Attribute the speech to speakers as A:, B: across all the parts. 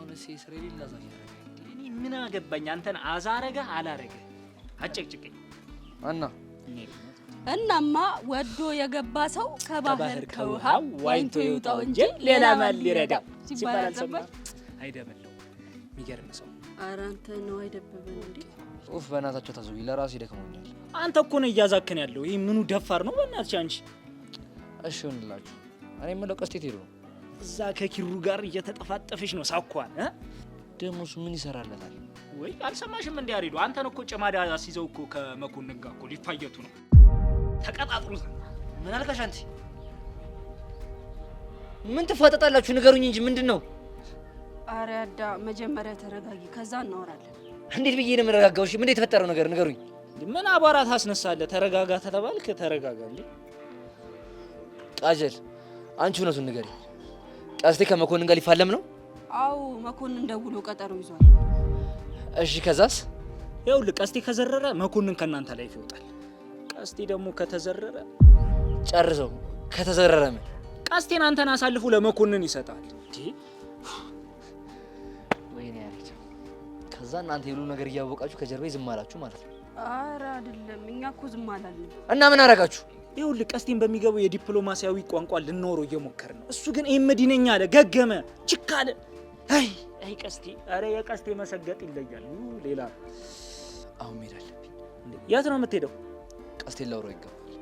A: አሁን እስራኤል ላዛኝ
B: እኔ ምን አገባኝ አንተን አዛረገ አላረገ አጨቅጭቀኝ
C: እናማ ወዶ የገባ ሰው ከባህር ከውሃ ዋኝቶ ይውጣው እንጂ
B: ሌላ ማን ሊረዳው ሲባል ሰማ አይደበለው የሚገርም ሰው
C: ኧረ አንተ ነው አይደበበን እንዴ
A: ኡፍ በእናታችሁ ታዙኝ ለራሴ ደከመኛል
B: አንተ እኮ ነው እያዛከን ያለው ይሄ ምኑ ደፋር ነው በእናትሽ አንቺ
A: እሺ እንላችሁ እኔ ምለው ቀስቴት ሄዶ
B: እዛ ከኪሩ ጋር እየተጠፋጠፈሽ ነው ሳኳን
A: ደሞስ ምን ይሰራለታል
B: ወይ አልሰማሽም እንዴ አሪዶ አንተን እኮ ጨማዳ አስይዘው እኮ ከመኮንን ጋር እኮ ሊፋየቱ ነው ተቀጣጥሩ
A: ምን አልከሽ አንቺ ምን ተፋጠጣላችሁ ንገሩኝ እንጂ ምንድነው
C: ኧረ አዳ መጀመሪያ ተረጋጊ ከዛ እናወራለን
A: እንዴት ብዬ ነው የምረጋጋው እሺ ምን የተፈጠረው ነገር ንገሩኝ
B: ምን አባራት አስነሳለ ተረጋጋ ተባልክ ተረጋጋለ
A: ቃጀል አንቺ እውነቱን ንገሪ ቀስቴ ከመኮንን ጋር ሊፋለም ነው
C: አው መኮንን ደውሎ ቀጠሮ ይዟል
A: እሺ ከዛስ
B: ይኸውልህ ቀስቴ ከዘረረ መኮንን ከናንተ ላይ ይወጣል ቀስቴ ደግሞ ከተዘረረ
A: ጨርሰው ከተዘረረ ምን
B: ቀስቴን አንተን አሳልፎ ለመኮንን ይሰጣል እንዴ
A: ወይኔ ያሪት ከዛ እናንተ የሉ ነገር እያወቃችሁ ከጀርባዬ ዝም አላችሁ ማለት ነው
C: ኧረ አይደለም እኛ እኮ ዝም አላልን
A: እና ምን አረጋችሁ
B: ይኸውልህ ቀስቴን በሚገባው የዲፕሎማሲያዊ ቋንቋ ልንኖረው እየሞከርን ነው እሱ ግን ኤምዲነኛ አለ ገገመ ችካለ አይ ቀስቴ አረ የቀስቴ መሰገጥ ይለያል ሌላ
A: አሁን ሄድ አለብኝ
B: እንዴ የት ነው የምትሄደው
A: ቀስቴን ላውራው ይገባል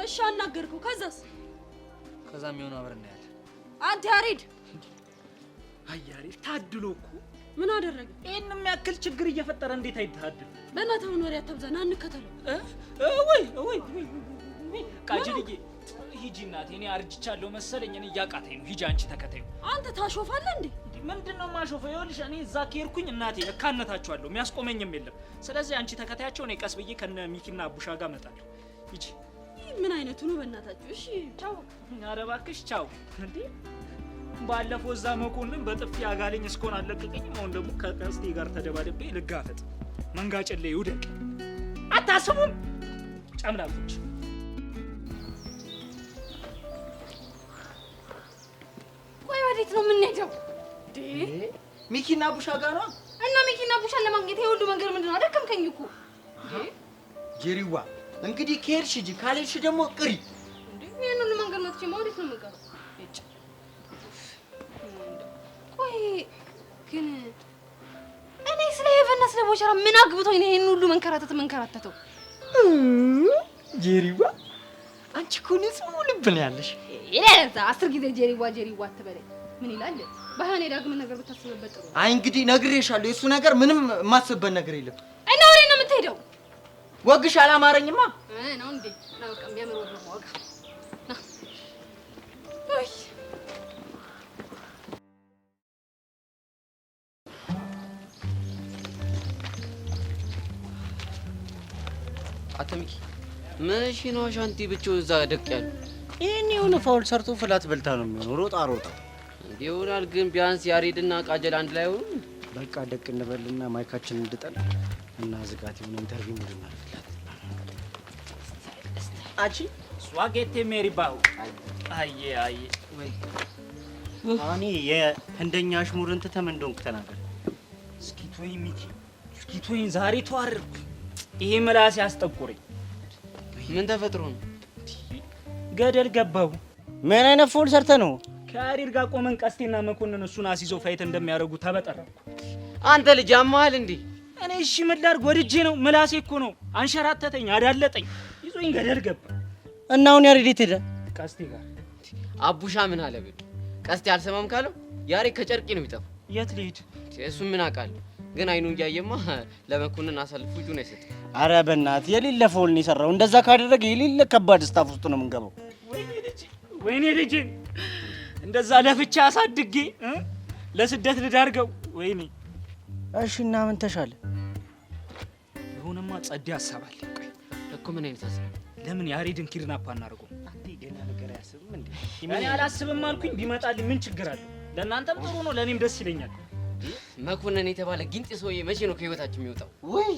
C: እሺ አናገርኩ ከዛስ
A: ከዛም የሆነ አብረን ያለ
C: አንተ ያሬድ
B: አይ ያሬድ ታድሎ እኮ
C: ምን አደረገ
B: ይሄን የሚያክል ችግር እየፈጠረ እንዴት አይታድል
C: በእናትህ ምን ወሬ አታብዛና እንከተለው
B: ወይ ቃጅልዬ ሂጂ እናቴ እኔ አርጅቻለሁ መሰለኝ እኔ እያቃተኝ ነው ሂጂ አንቺ ተከታዩ
C: አንተ ታሾፋለህ እንዴ
B: ምንድነው ማሾፈው ይኸውልሽ እኔ እዛ ከሄድኩኝ እናቴ እካነታቸዋለሁ የሚያስቆመኝም የለም ስለዚህ አንቺ ተከታያቸው እኔ ቀስ ብዬ ከነ ሚኪና አቡሻ ጋር እመጣለሁ ሂጂ
C: ምን አይነቱ ነው በእናታችሁ እሺ ቻው
B: ኧረ እባክሽ ቻው እንዴ ባለፈው እዛ መኮንን በጥፊ አጋለኝ እስኮን አለቀቀኝም አሁን ደግሞ ከቀስቴ ጋር ተደባደበ ልጋፈጥ መንጋጨለ ይውደቅ አታስቡም ጨምላቆች
C: ቆይ ወዴት ነው የምንሄደው
A: ሚኪና አቡሻ ጋር ነው
C: እና ሚኪና አቡሻን ለማግኘት የሁሉ መንገድ ምንድነው አደከምከኝ እኮ
D: ጄሪዋ እንግዲህ ከሄድሽ ሂጂ ካልሄድሽ ደግሞ ቅሪ
C: እንዴ ይሄን ሁሉ መንገድ መጥቼ ወዴት ነው የምንቀረው ቆይ ግን እኔ ስለ ሄቨንና ስለ ቦቸራ ምን አግብቶኝ ነው ይሄን ሁሉ መንከራተተው
D: ጄሪዋ አንቺ እኮ ንጹህ ልብ ነው ያለሽ
C: ይሄዛ 10 ጊዜ ጄሪዋ አትበለኝ ምን ይላል ባህኔ ዳግም ነገር ብታስበበት ጥሩ
D: አይ እንግዲህ ነግሬሻለሁ የሱ ነገር ምንም የማስበበት ነገር የለም
C: እና ወሬ ነው የምትሄደው
D: ወግሽ አላማረኝማ
C: ነው እንዴ ነው በቃ የሚያምር ወግ ነው ወግ ና አይ
E: አተሚኪ መቼ ነው አሻንቲ ብቻው እዛ ደቅ ያሉ
F: ይሄን የሆነ ፋውል ሰርቶ ፍላት በልታ ነው የሚሆነው ሮጣ
E: ይሆናል ግን ቢያንስ ያሬድና ቃጀል አንድ ላይ ሆኑ
F: በቃ ደቅ እንበልና ማይካችን እንድጠል እና ዝጋት የሆነ ኢንተርቪው እንድናደርግላት
B: አቺ ስዋጌቴ ሜሪባው አይ ወይ
F: አኒ የህንደኛ አሽሙርን ተተም እንደሆንክ ተናገር
B: እስኪቶይ ሚኪ እስኪቶይ ዛሬ ተዋርኩ ይሄ ምላስ ያስጠቁረኝ
E: ምን ተፈጥሮ ነው
B: ገደል ገባው
F: ምን አይነት ፋውል ሰርተ ነው
B: ከያሬድ ጋር ቆመን ቀስቴና መኮንን እሱን አስይዘው ፋይት እንደሚያደርጉ ተበጠረኩ
E: አንተ ልጅ አማል እንዴ
B: እኔ እሺ ምን ላድርግ ወድጄ ነው ምላሴ እኮ ነው አንሸራተተኝ አዳለጠኝ ይዞኝ ገደል ገባ
F: እና አሁን ያሬድ የት ሄደ
B: ቀስቴ ጋር
E: አቡሻ ምን አለ ብል ቀስቴ አልሰማም ካለው ያሬድ ከጨርቂ ነው የሚጠፋው
B: የት ልሂድ
E: እሱ ምን አውቃለሁ ግን አይኑን እያየማ ለመኮንን አሳልፎ እጁን አይሰጥ
F: አረ በእናትህ የሌለ ፋውል ነው የሰራው እንደዛ ካደረገ የሌለ ከባድ ስታፍ ውስጥ ነው የምንገባው
B: ወይኔ ልጅ እንደዛ ለፍቻ አሳድጌ ለስደት ልዳርገው ወይኔ
F: እሺ እና ምን ተሻለ
B: የሆነማ ጸዴ ሐሳብ አለ ቆይ
E: እኮ ምን አይነት ሐሳብ
B: ለምን ያሬድን ኪድናፕ አናርገው
F: አንተ ገና ነገር አያስብም እንዴ
B: እኔ አላስብም አልኩኝ ቢመጣልኝ ምን ችግር አለ ለእናንተም ጥሩ ነው ለኔም ደስ ይለኛል
E: መኮንን የተባለ ግንጥ ሰውዬ መቼ ነው ከህይወታችን የሚወጣው
D: ወይ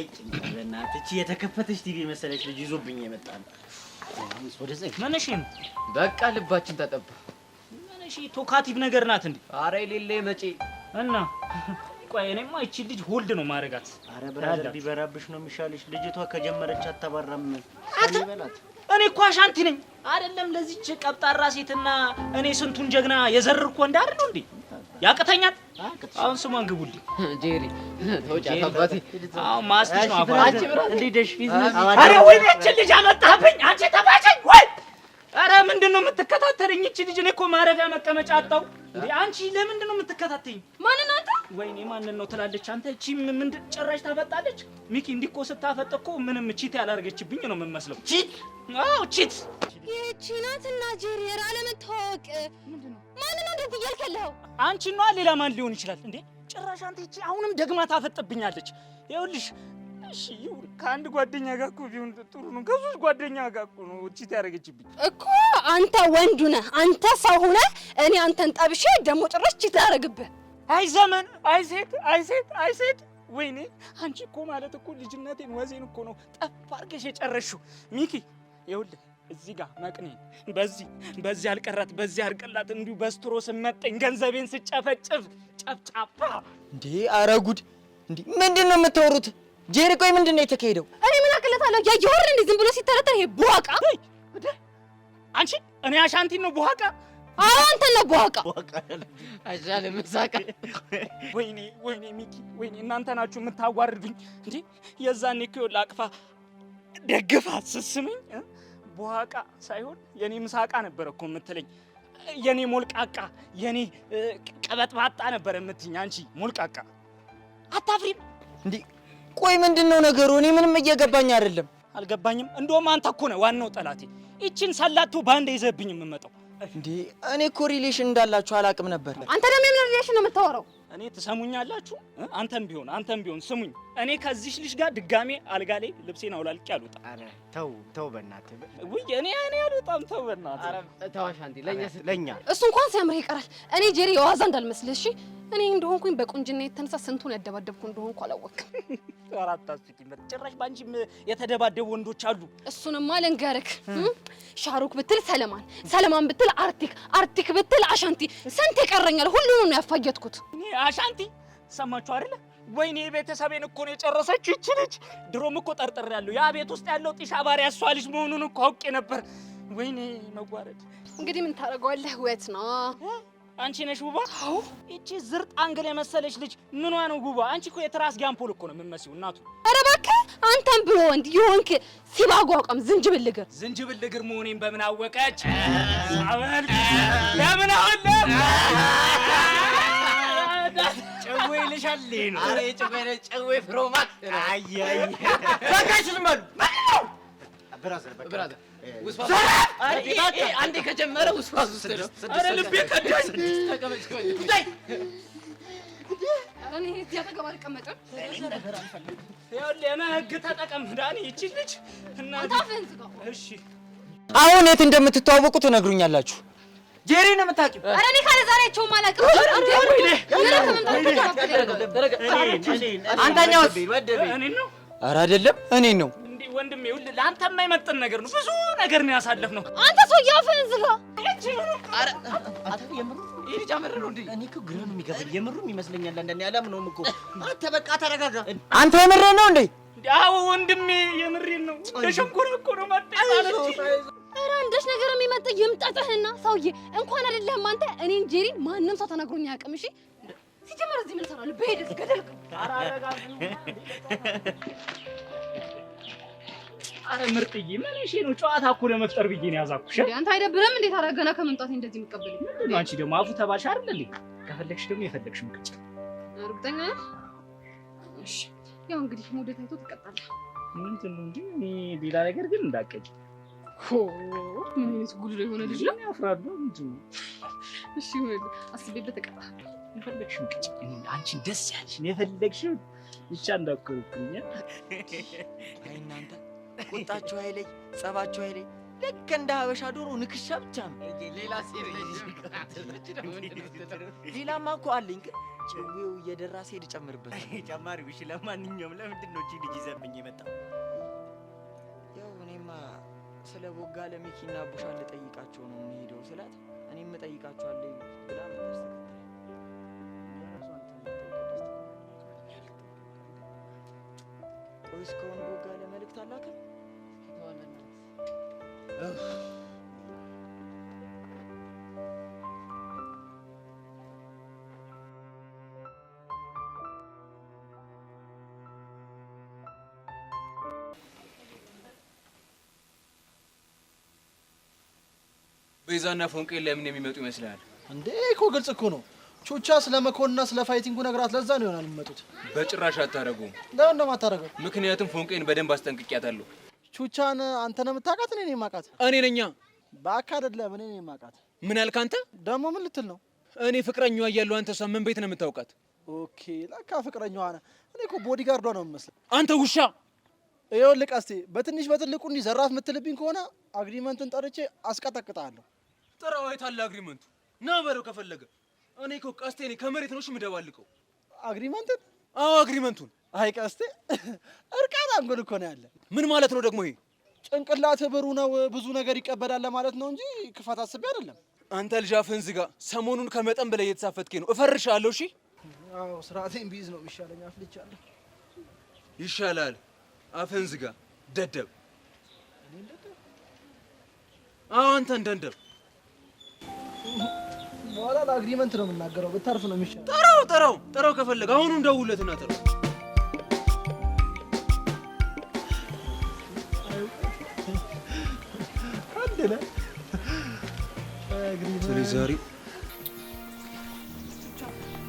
F: እቺ ለናት እቺ የተከፈተች ቲቪ መሰለች ልጅ ይዞብኝ የመጣ ነው ወደዛ
B: ምንሽ ነው?
E: በቃ ልባችን ተጠባ።
B: ምንሽ ቶካቲቭ ነገር ናት እንዴ?
E: አረ የሌለ መጪ
B: እና ቆይ እኔማ እቺ ልጅ ሆልድ ነው ማረጋት።
D: አረ ብራዘር ቢበራብሽ ነው የሚሻልሽ። ልጅቷ ከጀመረች አታባራም። ይበላት።
B: እኔ እኮ አሻንቲ ነኝ አይደለም ለዚች ቀብጣራ ሴትና እኔ ስንቱን ጀግና የዘርኩ እንዳር ነው እንዴ? ያቅተኛል። አሁን ስሟን ግቡልኝ።
E: ጄሪ ተውጫት አባቴ።
B: አሁን ማስቲሽ ነው አባቴ።
D: እንዴ ደሽ ቢዝነስ
B: አረ ወይ እቺ ልጅ አመጣብኝ። አንቺ ተባቸኝ ወይ? አረ ምንድነው የምትከታተለኝ እቺ ልጅ? እኔ እኮ ማረፊያ መቀመጫ አጣው እንዴ? አንቺ ለምንድን ነው የምትከታተኝ?
C: ማንን አንተ?
B: ወይኔ ማንን ነው ትላለች አንተ? እቺ ምን ጭራሽ ታፈጣለች? ሚኪ እንዲኮ ስታፈጥ እኮ ምንም ቺት ያላርገችብኝ ነው የምመስለው። ቺት? አዎ ቺት።
C: ይቺ ናትና ጄሪ አለመታወቅ ምንድነው? ማንን ነው እንደዚህ እያልክ ያለኸው?
B: አንቺ ነው ሌላ ማን ሊሆን ይችላል እንዴ? ጭራሽ አንተ እቺ አሁንም ደግማ ታፈጥብኛለች። ይኸውልሽ እሺ ይሁን ከአንድ ጓደኛ ጋር እኮ ቢሆን ጥሩ ነው። ከሶስት ጓደኛ ጋር እኮ ነው ቺት ያደረገችብኝ
C: እኮ። አንተ ወንዱ ነህ፣ አንተ ሰው ሆነህ እኔ አንተን ጠብሼ ደግሞ ጭራሽ ቺት ያደረግብህ።
B: አይ ዘመን፣ አይ ሴት፣ አይ ሴት፣ አይ ሴት። ወይኔ አንቺ እኮ ማለት እኮ ልጅነቴን ወዜን እኮ ነው ጠፍ አድርገሽ የጨረሽው። ሚኪ ይኸውልህ እዚህ ጋር መቅኔን በዚህ አልቀራት በዚህ አልቀላት እንዲሁ በስትሮ ስመጠኝ ገንዘቤን ስጨፈጭፍ ጨፍጫፋ
D: እንዴ! አረ ጉድ! እንዴ ምንድነው የምታወሩት? ጄሪ ቆይ ምንድነው የተካሄደው?
C: እኔ ምን አቅለታለሁ? ያየሁር እንዴ ዝም ብሎ ሲተረተር ይሄ ቡሃቃ።
B: አንቺ እኔ አሻንቲን ነው ቡሃቃ?
C: አዎ አንተ ነው ቡሃቃ።
E: አሻለ መሳቃ።
B: ወይኔ ሚኪ ወይኔ እናንተ ናችሁ የምታዋርዱኝ እንዴ! የዛኔ እኮ ላቅፋ ደግፋ ስስምኝ ቡሃቃ ሳይሆን የኔ ምሳቃ ነበር እኮ የምትለኝ። የኔ ሞልቃቃ የኔ ቀበጥባጣ ነበር የምትኝ አንቺ ሞልቃቃ። አታፍሪም
D: እንዴ? ቆይ ምንድነው ነገሩ? እኔ ምንም እየገባኝ አይደለም።
B: አልገባኝም። እንደውም አንተ እኮ ነህ ዋናው ጠላቴ። ይችን ሰላቱ ባንዴ ይዘብኝ የምመጣው
D: እንዴ። እኔ እኮ ሪሌሽን እንዳላችሁ አላቅም ነበር።
C: አንተ ደግሞ የምን ሪሌሽን ነው የምታወራው?
B: እኔ ትሰሙኛላችሁ? አንተም ቢሆን ስሙኝ። እኔ ከዚህ ልጅ ጋር ድጋሜ አልጋ ላይ ልብሴን አውላልቄ አልወጣም።
F: አረ ተው በእናትህ።
B: ውይ እኔ አልወጣም። ተው በእናትህ።
E: አረ ተው አሻንቲ፣
F: ለኛ
C: እሱ እንኳን ሲያምርህ ይቀራል። እኔ ጄሪ የዋዛ እንዳልመስልህ እሺ። እኔ እንደሆንኩኝ በቁንጅና የተነሳ ስንቱን ያደባደብኩ እንደሆንኩ አላወቅም።
B: አራት አስቂኝ ጭራሽ ባንቺም የተደባደቡ ወንዶች አሉ።
C: እሱንማ ልንገርህ። ሻሩክ ብትል ሰለማን ብትል አርቲክ ብትል አሻንቲ፣ ስንት ይቀረኛል? ሁሉንም ነው ያፋየትኩት።
B: እኔ አሻንቲ ሰማችሁ አይደለ? ወይኔ ቤተሰቤን እኮ ነው የጨረሰችው ይቺ ልጅ። ድሮም እኮ ጠርጥሬያለሁ ያ ቤት ውስጥ ያለው ጢሻ ባሪያ እሷ ልጅ መሆኑን እኮ አውቄ ነበር። ወይኔ መዋረድ።
C: እንግዲህ ምን ታደርገዋለህ? ወት ነው።
B: አንቺ ነሽ ውባ? አዎ። እቺ ዝርጥ አንግል የመሰለች ልጅ ምኗ ነው ውባ? አንቺ እኮ የትራስጌ አምፖል እኮ ነው የምትመስዪው እናቱ።
C: ኧረ እባክህ አንተም ብሎ ወንድ የሆንክ ሲባጓ አቋም ዝንጅብል
B: እግር መሆኔን በምን አወቀች? አበል ለምን አወለ
F: ጨዌ ይልሻል ነው።
E: አረ ጨዌ ፍሮማክስ።
F: አይ
D: በቃሽ ልማሉ
F: ብራዘር
E: ውስዋስ አንዴ ከጀመረ ውስዋስ ውስጥ ነው።
B: አረ ልቤ ከዳኝ።
E: ተቀመጭ ቆይ።
C: እኔ እዚህ አጠገብ አልቀመጥም።
B: ይኸውልህ የመህግ ተጠቀም ዳኒ። ይቺ ልጅ
C: አንተ አፍህን ዝጋው።
B: እሺ
D: አሁን የት እንደምትተዋወቁ ትነግሩኛላችሁ። ጄሪ ነው የምታውቂው?
C: ኧረ እኔ ካለ ዛሬ አይቼውም አላውቅም።
D: አንተኛውስ?
B: እኔን ነው?
D: ኧረ አይደለም እኔን ነው።
B: ወንድሜ ይኸውልህ ለአንተ የማይመጥን ነገር ነው። ብዙ ነገር ነው ያሳለፍነው።
C: አንተ ሰውዬ አፍህን ዝጋ።
E: አረ አንተ የምሩ ይሄ ልጅ አመረ ነው እንዴ?
F: እኔ እኮ ግራ ነው የሚገባኝ። የምሩም ይመስለኛል አንዳንዴ። አላምነውም እኮ። አንተ በቃ ተረጋጋ።
D: አንተ የምሬን ነው እንዴ?
B: አዎ ወንድሜ የምሬን ነው። ለሸንኮራ እኮ ነው ማጣጣለች።
C: ኧረ አንደሽ ነገር የሚመጣ ይምጣጥህና ሰውዬ እንኳን አይደለም አንተ እኔን ጄሪን ማንም ሰው ተናግሮኝ አያውቅም። እሺ ሲጀመር እዚህ ምን ሰራለሁ? በሄደስ ገደል።
B: አረ ምርጥዬ ምን እሺ ነው? ጨዋታ እኮ ለመፍጠር ብዬ ነው ያዛኩሽ።
C: አንተ አይደብርም? እንዴት አደረገና ከመምጣቴ እንደዚህ የምትቀበለኝ?
B: ምንድን ነው አንቺ ደግሞ አፉ ተባልሽ አይደል? ከፈለግሽ ደግሞ የፈለግሽ ምቅጭ።
C: እርግጠኛ ነህ? እሺ ያው እንግዲህ ሙዴ ታይቶ ትቀጣለህ።
B: ምንድን ነው እንዴ? እኔ ሌላ ነገር ግን እንዳቀጭ
C: ምን አይነት ጉድ የሆነ ልጅ ነው?
B: ያፍራሉ። ምንድን ነው?
C: እሺ ወይ አስቤበት ተቀጣ።
B: የፈለግሽ ምቅጭ። አንቺ ደስ ያለሽ ነው የፈለግሽው ብቻ እንዳትኮርኩኝ።
D: አይ እናንተ ቁጣችሁ አይለይ፣ ጸባችሁ አይለይ። ልክ እንደ ሀበሻ ዶሮ ንክሻ ብቻ ነው።
E: ሌላ
D: ሌላማ እኮ አለኝ፣ ግን ጭዌው እየደራ ሲሄድ እጨምርበታለሁ።
F: ጨማሪው። እሺ ለማንኛውም ለምንድን ነው እቺ ልጅ ይዘብኝ የመጣው?
D: ያው እኔማ ስለ ቦጋለ ሚኪና ቡሻ ልጠይቃቸው ነው የምሄደው ስላት እኔም እጠይቃቸዋለሁ ብላ መለስ ቆይ እስካሁን ቦጋለ መልእክት አላከም?
G: ቤዛና ፎንቄ ለምን የሚመጡ ይመስላል
F: እንዴ? እኮ ግልጽ እኮ ነው። ቹቻ ስለ መኮንና ስለ ፋይቲንጉ ነገራት፣ ለዛ ነው ይሆናል የሚመጡት።
G: በጭራሽ አታረጉም።
F: ለምን እንደማታረገው?
G: ምክንያቱም ፎንቄን በደንብ አስጠንቅቂያታለሁ።
F: ቹቻን አንተ ነው የምታውቃት? እኔ ነኝ የማውቃት።
G: እኔ ነኛ።
F: በአካ አይደለም፣ እኔ ነኝ የማውቃት።
G: ምን ያልክ አንተ?
F: ደግሞ ምን ልትል ነው?
G: እኔ ፍቅረኛዋ እያለሁ አንተ እሷ ምን ቤት ነው የምታውቃት?
F: ኦኬ፣ ለካ ፍቅረኛዋ ነህ። እኔ እኮ ቦዲጋርዷ ነው የምመስለው።
G: አንተ ውሻ!
F: ይኸውልህ ቀስቴ፣ በትንሽ በትልቁ እንዲህ ዘራፍ የምትልብኝ ከሆነ አግሪመንትን ጠርቼ አስቀጠቅጣለሁ።
G: ጥራው። የታለ አግሪመንቱ? ና በለው ከፈለገ። እኔ እኮ ቀስቴ ነኝ፣ ከመሬት ነው የምደባልቀው።
F: አግሪመንትን?
G: አዎ አግሪመንቱን።
F: አይ ቀስቴ፣ እርቃት አንጎል እኮ ነው ያለ።
G: ምን ማለት ነው ደግሞ ይሄ?
F: ጭንቅላት ብሩ ነው፣ ብዙ ነገር ይቀበላል ማለት ነው እንጂ ክፋት አስቤ አይደለም።
G: አንተ ልጅ አፍህን ዝጋ። ሰሞኑን ከመጠን በላይ እየተሳፈትከኝ ነው። እፈርሻለሁ። እሺ?
F: አዎ ስርዓቴን ቢይዝ ነው የሚሻለኝ። አፍልቻለሁ።
G: ይሻላል። አፍህን ዝጋ ደደብ። አዎ አንተን ደደብ።
F: በኋላ ለአግሪመንት ነው የምናገረው። ብታርፍ ነው የሚሻለው።
G: ጠራው ከፈለገ አሁኑን ደውለትና ጠራው።
F: አንደለ
G: ዛሬ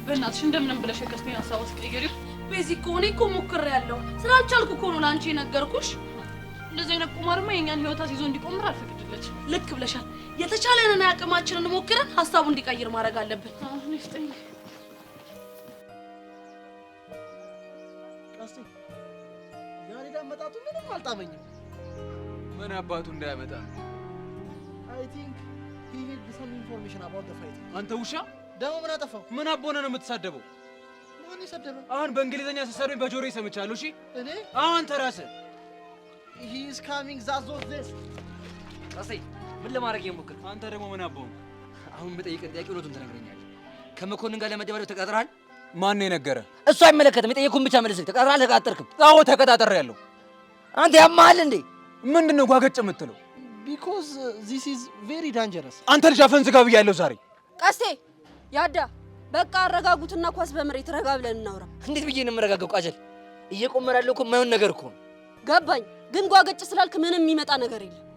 C: በእናትሽ እንደምንም ብለሽ የቀስቴን ሀሳብ አስቀይሪው። ቤዚክ ከሆነ እኮ ሞክሬያለሁ። ስላልቻልኩ እኮ ነው ለአንቺ የነገርኩሽ። እንደዚህ አይነት ቁማርማ የእኛን ህይወት ይዞ እንዲቆምር አልፈቅድለች። ልክ ብለሻል። የተቻለንን አቅማችንን ሞክረን ሀሳቡ እንዲቀይር ማድረግ አለብን። አሁን ይፍጠኝ።
F: ቀስቴ ዛሬ ዳመጣቱ ምንም አልጣመኝም።
G: ምን አባቱ እንዳያመጣ።
F: አይ ቲንክ ሂ ኒድ ሰም ኢንፎርሜሽን አባውት ዘ ፋይት።
G: አንተ ውሻ!
F: ደግሞ ምን አጠፋው?
G: ምን አቦነ ነው የምትሳደበው?
F: ማን ይሰደበ?
G: አሁን በእንግሊዘኛ ስትሰሩኝ በጆሮዬ ሰምቻለሁ። እሺ
F: እኔ?
G: አዎ አንተ ራስህ።
F: ሂ ኢዝ ካሚንግ ዛዞት ዲስ።
A: ቀስቴ ምን ለማድረግ የሞክር?
G: አንተ ደግሞ ምን አቦን?
A: አሁን የምጠይቅህን ጥያቄ እውነቱን ትነግረኛለህ። ከመኮንን ጋር ለመደባደብ ተቀጥረሃል?
G: ማን ነው የነገረ?
A: እሱ አይመለከትም። የጠየኩህን ብቻ መልስልኝ። ተቀጥረሃል? ተቀጣጠርክም?
G: አዎ ተቀጣጥሬያለሁ።
A: አንተ ያማሃል እንዴ?
G: ምንድነው ጓገጭ የምትለው?
F: ቢኮዝ ዚስ ኢዝ ቬሪ ዳንጀረስ።
G: አንተ ልጅ አፈን ዝጋ ብያለሁ ዛሬ።
C: ቀስቴ ያዳ በቃ አረጋጉትና ኳስ በመሬት ረጋ ብለን እናውራ።
A: እንዴት ብዬ ነው የምረጋጋው? ቃጀል እየቆመረ ያለው እኮ የማይሆን ነገር እኮ ነው።
C: ገባኝ፣ ግን ጓገጭ ስላልክ ምንም የሚመጣ ነገር የለም።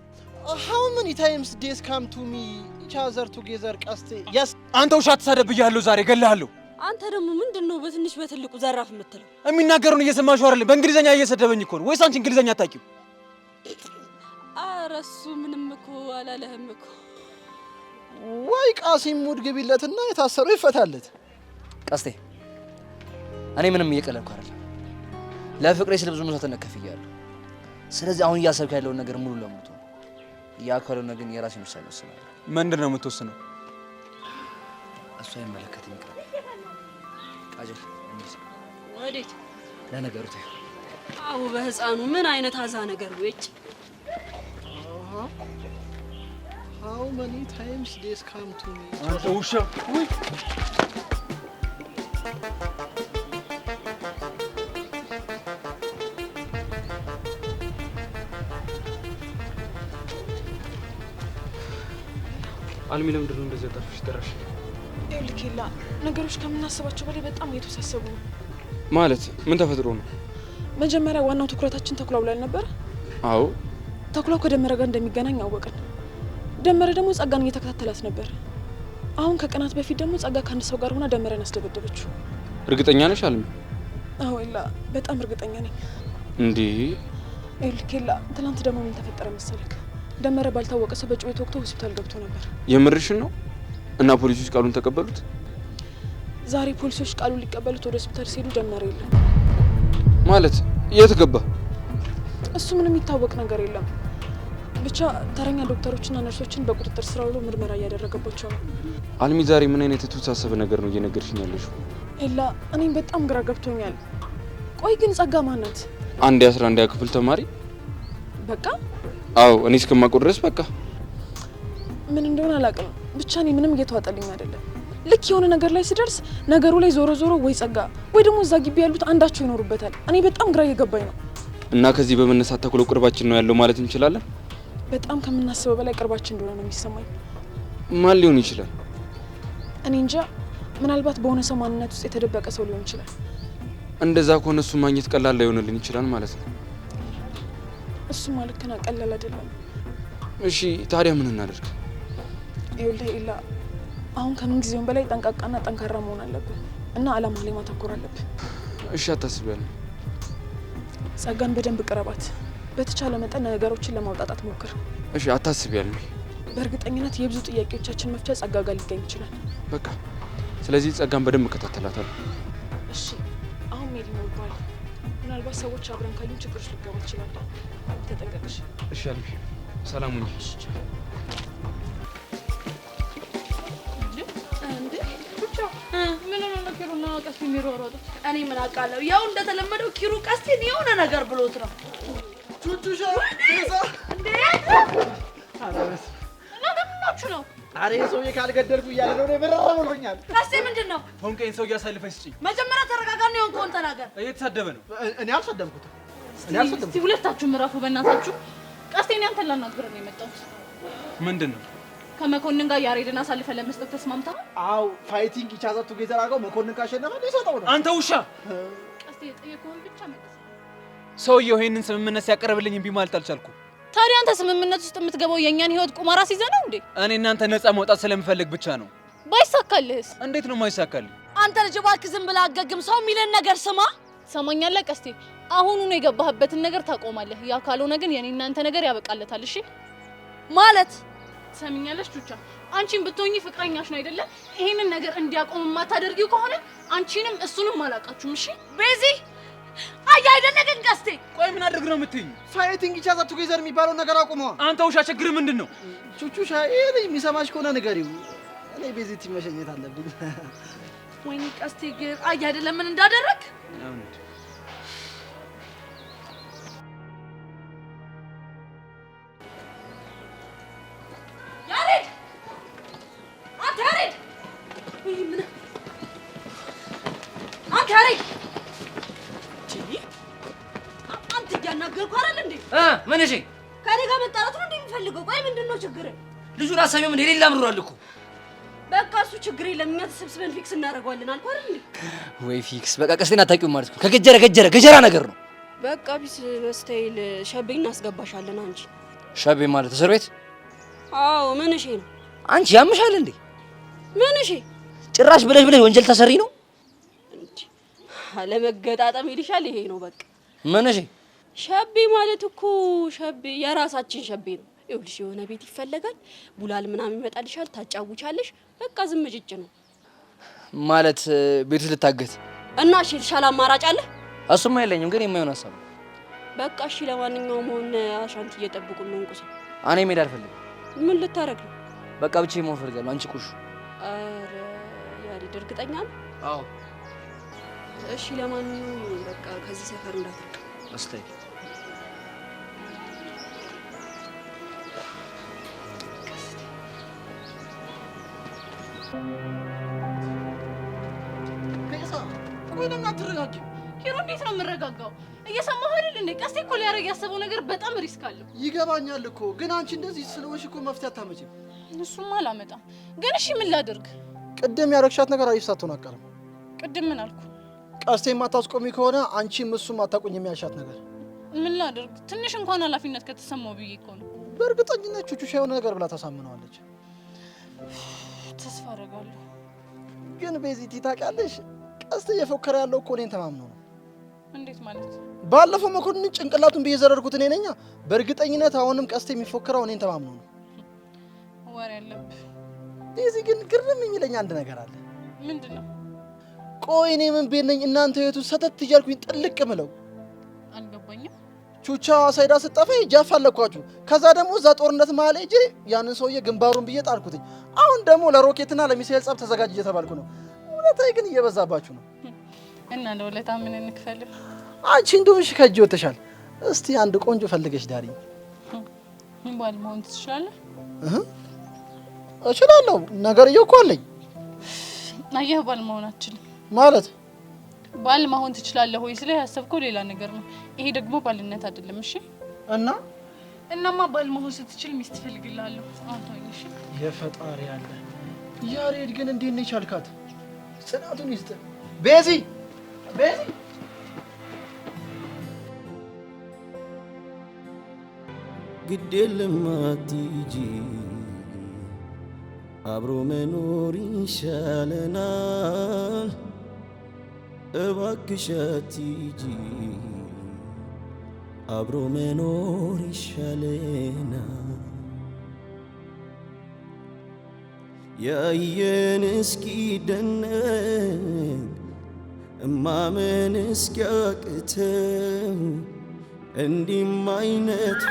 F: how many times days come to me each other together ቀስቴ? yes
G: አንተ ውሻ አትሳደብ ብያለሁ ዛሬ እገልሃለሁ።
C: አንተ ደግሞ ምንድነው በትንሽ በትልቁ ዘራፍ የምትለው?
G: የሚናገሩን እየሰማሽው አይደል? በእንግሊዘኛ እየሰደበኝ እኮ ነው። ወይስ አንቺ እንግሊዘኛ አታውቂው?
C: ኧረ እሱ ምንም እኮ አላለህም እኮ።
F: ወይ ቃሲም ሙድ ግቢለትና የታሰሩ ይፈታለት።
A: ቀስቴ እኔ ምንም እየቀለድኩ አይደለም። ለፍቅሬ ስለ ብዙ መስዋዕትነት ከፍያለሁ። ስለዚህ አሁን እያሰብክ ያለውን ነገር ሙሉ ለሙሉ ተው። ያ ካልሆነ ግን የራሴን ውሳኔ ወስናለሁ።
G: ምንድን ነው የምትወስነው?
A: እሱ አይመለከትም። ይቅር ቃጀል እንዴ?
C: ወዴት?
A: ለነገሩ ተይ።
C: አዎ በህፃኑ ምን አይነት አዛ ነገር ወጭ?
F: how many times days come to me?
G: አንተ ውሻ!
F: ወይ
G: አልሚ ለምንድን ነው እንደዚህ ጠርፍሽ ጠራሽ?
H: ልኬላ ነገሮች ከምናስባቸው በላይ በጣም እየተወሳሰቡ ነው።
G: ማለት ምን ተፈጥሮ ነው?
H: መጀመሪያ ዋናው ትኩረታችን ተኩላው ላይ ነበር።
G: አዎ
H: ተኩላው ከደመረ ጋር እንደሚገናኝ አወቅን። ደመረ ደግሞ ጸጋን እየተከታተላት ነበር። አሁን ከቀናት በፊት ደግሞ ጸጋ ከአንድ ሰው ጋር ሆና ደመረን አስደበደበችው።
G: እርግጠኛ ነሽ አልሚ?
H: አዎ ላ በጣም እርግጠኛ ነኝ።
G: እንዴ
H: ልኬላ ትናንት ደግሞ ምን ተፈጠረ መሰለክ? ደመረ ባልታወቀ ሰው በጩቤ ተወግቶ ሆስፒታል ገብቶ ነበር።
G: የምርሽን ነው? እና ፖሊሶች ቃሉን ተቀበሉት?
H: ዛሬ ፖሊሶች ቃሉን ሊቀበሉት ወደ ሆስፒታል ሲሄዱ ደመረ የለም።
G: ማለት የት ገባ?
H: እሱ ምንም የሚታወቅ ነገር የለም። ብቻ ተረኛ ዶክተሮችና ነርሶችን በቁጥጥር ስር አውሎ ምርመራ እያደረገባቸው ነው።
G: አልሚ ዛሬ ምን አይነት የተወሳሰበ ነገር ነው እየነገርሽኝ ያለሽው?
H: ኤላ እኔም በጣም ግራ ገብቶኛል። ቆይ ግን ጸጋ ማናት?
G: አንድ የ11ኛ ክፍል ተማሪ።
H: በቃ
G: አዎ እኔ እስከማውቀው ድረስ በቃ
H: ምን እንደሆነ አላውቅም፣ ብቻ እኔ ምንም እየተዋጠልኝ አይደለም። ልክ የሆነ ነገር ላይ ሲደርስ ነገሩ ላይ ዞሮ ዞሮ ወይ ጸጋ ወይ ደግሞ እዛ ግቢ ያሉት አንዳቸው ይኖሩበታል። እኔ በጣም ግራ እየገባኝ ነው።
G: እና ከዚህ በመነሳት ተኩሎ ቅርባችን ነው ያለው ማለት እንችላለን?
H: በጣም ከምናስበው በላይ ቅርባችን እንደሆነ ነው የሚሰማኝ።
G: ማን ሊሆን ይችላል?
H: እኔ እንጃ፣ ምናልባት በሆነ ሰው ማንነት ውስጥ የተደበቀ ሰው ሊሆን ይችላል።
G: እንደዛ ከሆነ እሱ ማግኘት ቀላል ላይሆንልን ይችላል ማለት ነው።
H: እሱማ ልክ ነህ፣ ቀላል አይደለም።
G: እሺ ታዲያ ምን እናደርግ?
H: ይኸውልህ ኤላ፣ አሁን ከምን ጊዜውም በላይ ጠንቃቃና ጠንካራ መሆን አለብን እና አላማ ላይ ማተኮር አለብን።
G: እሺ አታስቢያለሁ።
H: ጸጋን በደንብ ቅረባት። በተቻለ መጠን ነገሮችን ለማውጣጣት ሞክር።
G: እሺ አታስቢያለሁ።
H: በእርግጠኝነት የብዙ ጥያቄዎቻችን መፍቻ ጸጋ ጋር ሊገኝ ይችላል።
G: በቃ ስለዚህ ጸጋን በደንብ እከታተላታለሁ።
H: እሺ አሁን ሜሪ ነው ይባላል። ምናልባት ሰዎች አብረን ካዩን ችግር ውስጥ ልትገባ ትችላለህ። ተጠንቀቅሽ።
G: እሺ አልሚ፣ ሰላም ሁኚ።
C: ቀስቴ የሚሮሮጡት እኔ ምን አውቃለሁ? ያው እንደተለመደው ኪሩ ቀስቴን የሆነ ነገር ብሎት ነው።
F: ቹቹሻ ቤዛ
C: እንዴ እናንተ ነው?
F: አሬ ሰውዬ ካልገደልኩ እያለ ነው። እኔ ብራ ብሎኛል።
C: ቀስቴ ምንድን ነው?
G: ፎንቀኝ ሰው እያሳልፈኝ ስጪኝ።
C: መጀመሪያ ተረጋጋና የሆንከውን ተናገር።
G: እየተሳደበ ነው።
F: እኔ አልሰደብኩትም።
C: እስቲ ሁለታችሁ ምዕራፉ በእናታችሁ። ቀስቴን ያንተን ላናግር ነው የመጣሁት።
G: ምንድን ነው?
C: ከመኮንን ጋር ያሬድን አሳልፈን ለመስጠት ተስማምተሃል?
F: አው ፋይቲንግ ይቻዛቱ ጌታ አድርገው መኮንን ካሸነፈ ሊሰጠው ነው።
G: አንተ ውሻ!
C: ቀስቴ የጠየቀውን ብቻ መልስ።
G: ሰውየው ይሄንን ስምምነት ሲያቀርብልኝ እምቢ ማለት አልቻልኩም።
C: ታዲያ አንተ ስምምነት ውስጥ የምትገባው የእኛን ህይወት ቁማራ ሲይዘህ ነው እንዴ?
G: እኔ እናንተ ነፃ መውጣት ስለምፈልግ ብቻ ነው።
C: ባይሳካልህስ?
G: እንዴት ነው የማይሳካልኝ?
C: አንተ ልጅ እባክህ ዝም ብለህ አገግም። ሰው የሚልን ነገር ስማ። ሰማኛለህ ቀስቴ? አሁኑኑ የገባህበትን ነገር ታቆማለህ። ያ ካልሆነ ግን የኔ እናንተ ነገር ያበቃለታል። እሺ ማለት ሰሚኛለሽ ቹቻ? አንቺን ብትሆኚ ፍቅረኛሽ ነው አይደለ? ይሄንን ነገር እንዲያቆም የማታደርጊው ከሆነ አንቺንም እሱንም አላቃችሁም። እሺ ቤዚ አይ አይደለ ግን ቀስቴ፣
G: ቆይ ምን አድርግ ነው የምትይኝ?
F: ፋይቲንግ ይቻዛቱ ጌዘር የሚባለው ነገር አቁመዋ።
G: አንተ ውሻ ችግር ምንድን ነው?
F: ቹቹሻ ይሄ ልጅ የሚሰማሽ ከሆነ ንገሪው። እኔ ቤዚቲ መሸኘት አለብኝ።
C: ወይኔ ቀስቴ ግን አይ አይደለ ምን እንዳደረግ ያሬድ አንተ ያሬድ ወይ ምን አንተ ያሬድ አንተ እያናገርኩ አይደል እንዴ?
A: ምን እሺ፣
C: ከኔ ጋር መጣላት ነው እንደሚፈልገው? ቆይ ምንድነው ችግር?
A: ልጁን አሳቢው ምን ሌላ አምሯል እኮ።
C: በቃ እሱ ችግር የለም፣ እኛ ተሰብስበን ፊክስ እናደርገዋለን አልኩ አይደል እንዴ?
A: ወይ ፊክስ በቃ ቀስቴን አታውቂውም ማለት ነው። ከገጀራ ነገር ነው።
I: በቃ ቢስ በስታይል ሸቤ እናስገባሻለን። አንቺ
A: ሸቤ ማለት እስር ቤት?
I: አዎ ምን እሺ ነው?
A: አንቺ ያምሻል እንዴ?
I: ምን እሺ?
A: ጭራሽ ብለሽ ወንጀል ተሰሪ ነው
I: እንዴ? አለመገጣጠም ይልሻል። ይሄ ነው በቃ።
A: ምን እሺ?
I: ሸቤ ማለት እኮ ሸቤ የራሳችን ሸቤ ነው። ይኸውልሽ የሆነ ቤት ይፈለጋል፣ ቡላል ምናምን ይመጣልሻል፣ ታጫውቻለሽ። በቃ ዝም ጭጭ ነው
A: ማለት ቤቱ ልታገት
I: እና እሺ የተሻለ አማራጭ አለ?
A: እሱማ የለኝም፣ ግን የማይሆን ሀሳብ ነው።
I: በቃ እሺ ለማንኛውም ሆነ አሻንቲ እየጠብቁን ነው። እንቁስ
A: እኔ መሄድ አልፈልግም።
I: ምን ልታረግ ነው?
A: በቃ ብቻዬን መሆን እፈልጋለሁ። አንቺ ቁሹ።
I: ኧረ ያሬድ እርግጠኛ ነው?
A: አዎ።
I: እሺ ለማንኛውም በቃ ከዚህ ሰፈር እንዳትርቅ።
A: አስታይ
F: ቆይ ለምን አትረጋጊ?
C: ኪሩ እንዴት ነው የምረጋጋው? እየሰማሁ አይደል እንዴ? ቀስቴ እኮ ሊያደርግ ያሰበው ነገር በጣም ሪስክ አለው።
F: ይገባኛል እኮ ግን አንቺ እንደዚህ ስለሆንሽ እኮ መፍትሄ አታመጪም።
C: እሱማ አላመጣም። ግን እሺ ምን ላድርግ?
F: ቅድም ያረግሻት ነገር አሪፍ ሳትሆን አትቀርም።
C: ቅድም ምን አልኩ?
F: ቀስቴ የማታስቆሚ ከሆነ አንቺም እሱም አታውቁኝ የሚያልሻት ነገር።
C: ምን ላድርግ? ትንሽ እንኳን ኃላፊነት ከተሰማው ብዬ እኮ ነው።
F: በእርግጠኝነት ቹቹሻ የሆነ ነገር ብላ ታሳምነዋለች።
C: ተስፋ አደርጋለሁ።
F: ግን ቤዚቲ ታውቂያለሽ፣ ቀስቴ እየፎከረ ያለው እኮ እኔን ተማምኖ ነው።
C: እንዴት ማለት?
F: ባለፈው መኮንን ጭንቅላቱን ብዬ ዘረርኩት እኔ ነኝ። በእርግጠኝነት አሁንም ቀስቴ የሚፎከረው እኔን ተማምኖ ነው።
C: ወሬ አለብህ።
F: ቤዚ ግን ግርም የሚለኝ አንድ ነገር አለ።
C: ምንድን ነው?
F: ቆይ እኔ ምን ቤት ነኝ እናንተ የቱ ሰተት እያልኩኝ ጥልቅ ምለው?
C: አልገባኝም።
F: ቹቻ ሳይዳ ስጠፋ ሂጅ አፋለኳችሁ። ከዛ ደግሞ እዛ ጦርነት መሀል ሂጅ ያንን ሰውዬ ግንባሩን ብዬ ጣልኩትኝ። አሁን ደግሞ ለሮኬትና ለሚሳኤል ጸብ ተዘጋጅ እየተባልኩ ነው። ውለታዬ ግን እየበዛባችሁ ነው።
C: እና ለውለታ ምን እንክፈልህ?
F: አንቺ እንደውሽ ከእጅ ወጥተሻል። እስቲ አንድ ቆንጆ ፈልገሽ ዳሪኝ።
C: ምን ባል መሆን ትችላለህ?
F: እችላለሁ። ነገርየው እኮ አለኝ።
C: አየህ ባል መሆን አትችልም
F: ማለት
C: ባል መሆን ትችላለህ ወይ ስለ ያሰብከው ሌላ ነገር ነው። ይሄ ደግሞ ባልነት አይደለም። እሺ እናማ ባል መሆን ስትችል ሚስት ፈልግልሃለሁ። አንተ እሺ
F: የፈጣሪ ያለ ያሬድ ግን እንዴት ነው የቻልካት? ጽናቱን ይስጥ። ቤዚ
J: ግድ የለም አትሂጂ፣ አብሮ መኖር ይሻለናል። እባክሽ አትሂጂ፣ አብሮ መኖር ይሻለናል። ያየን እስኪደነቅ እማመን እስኪያቅተው እንዲህም አይነት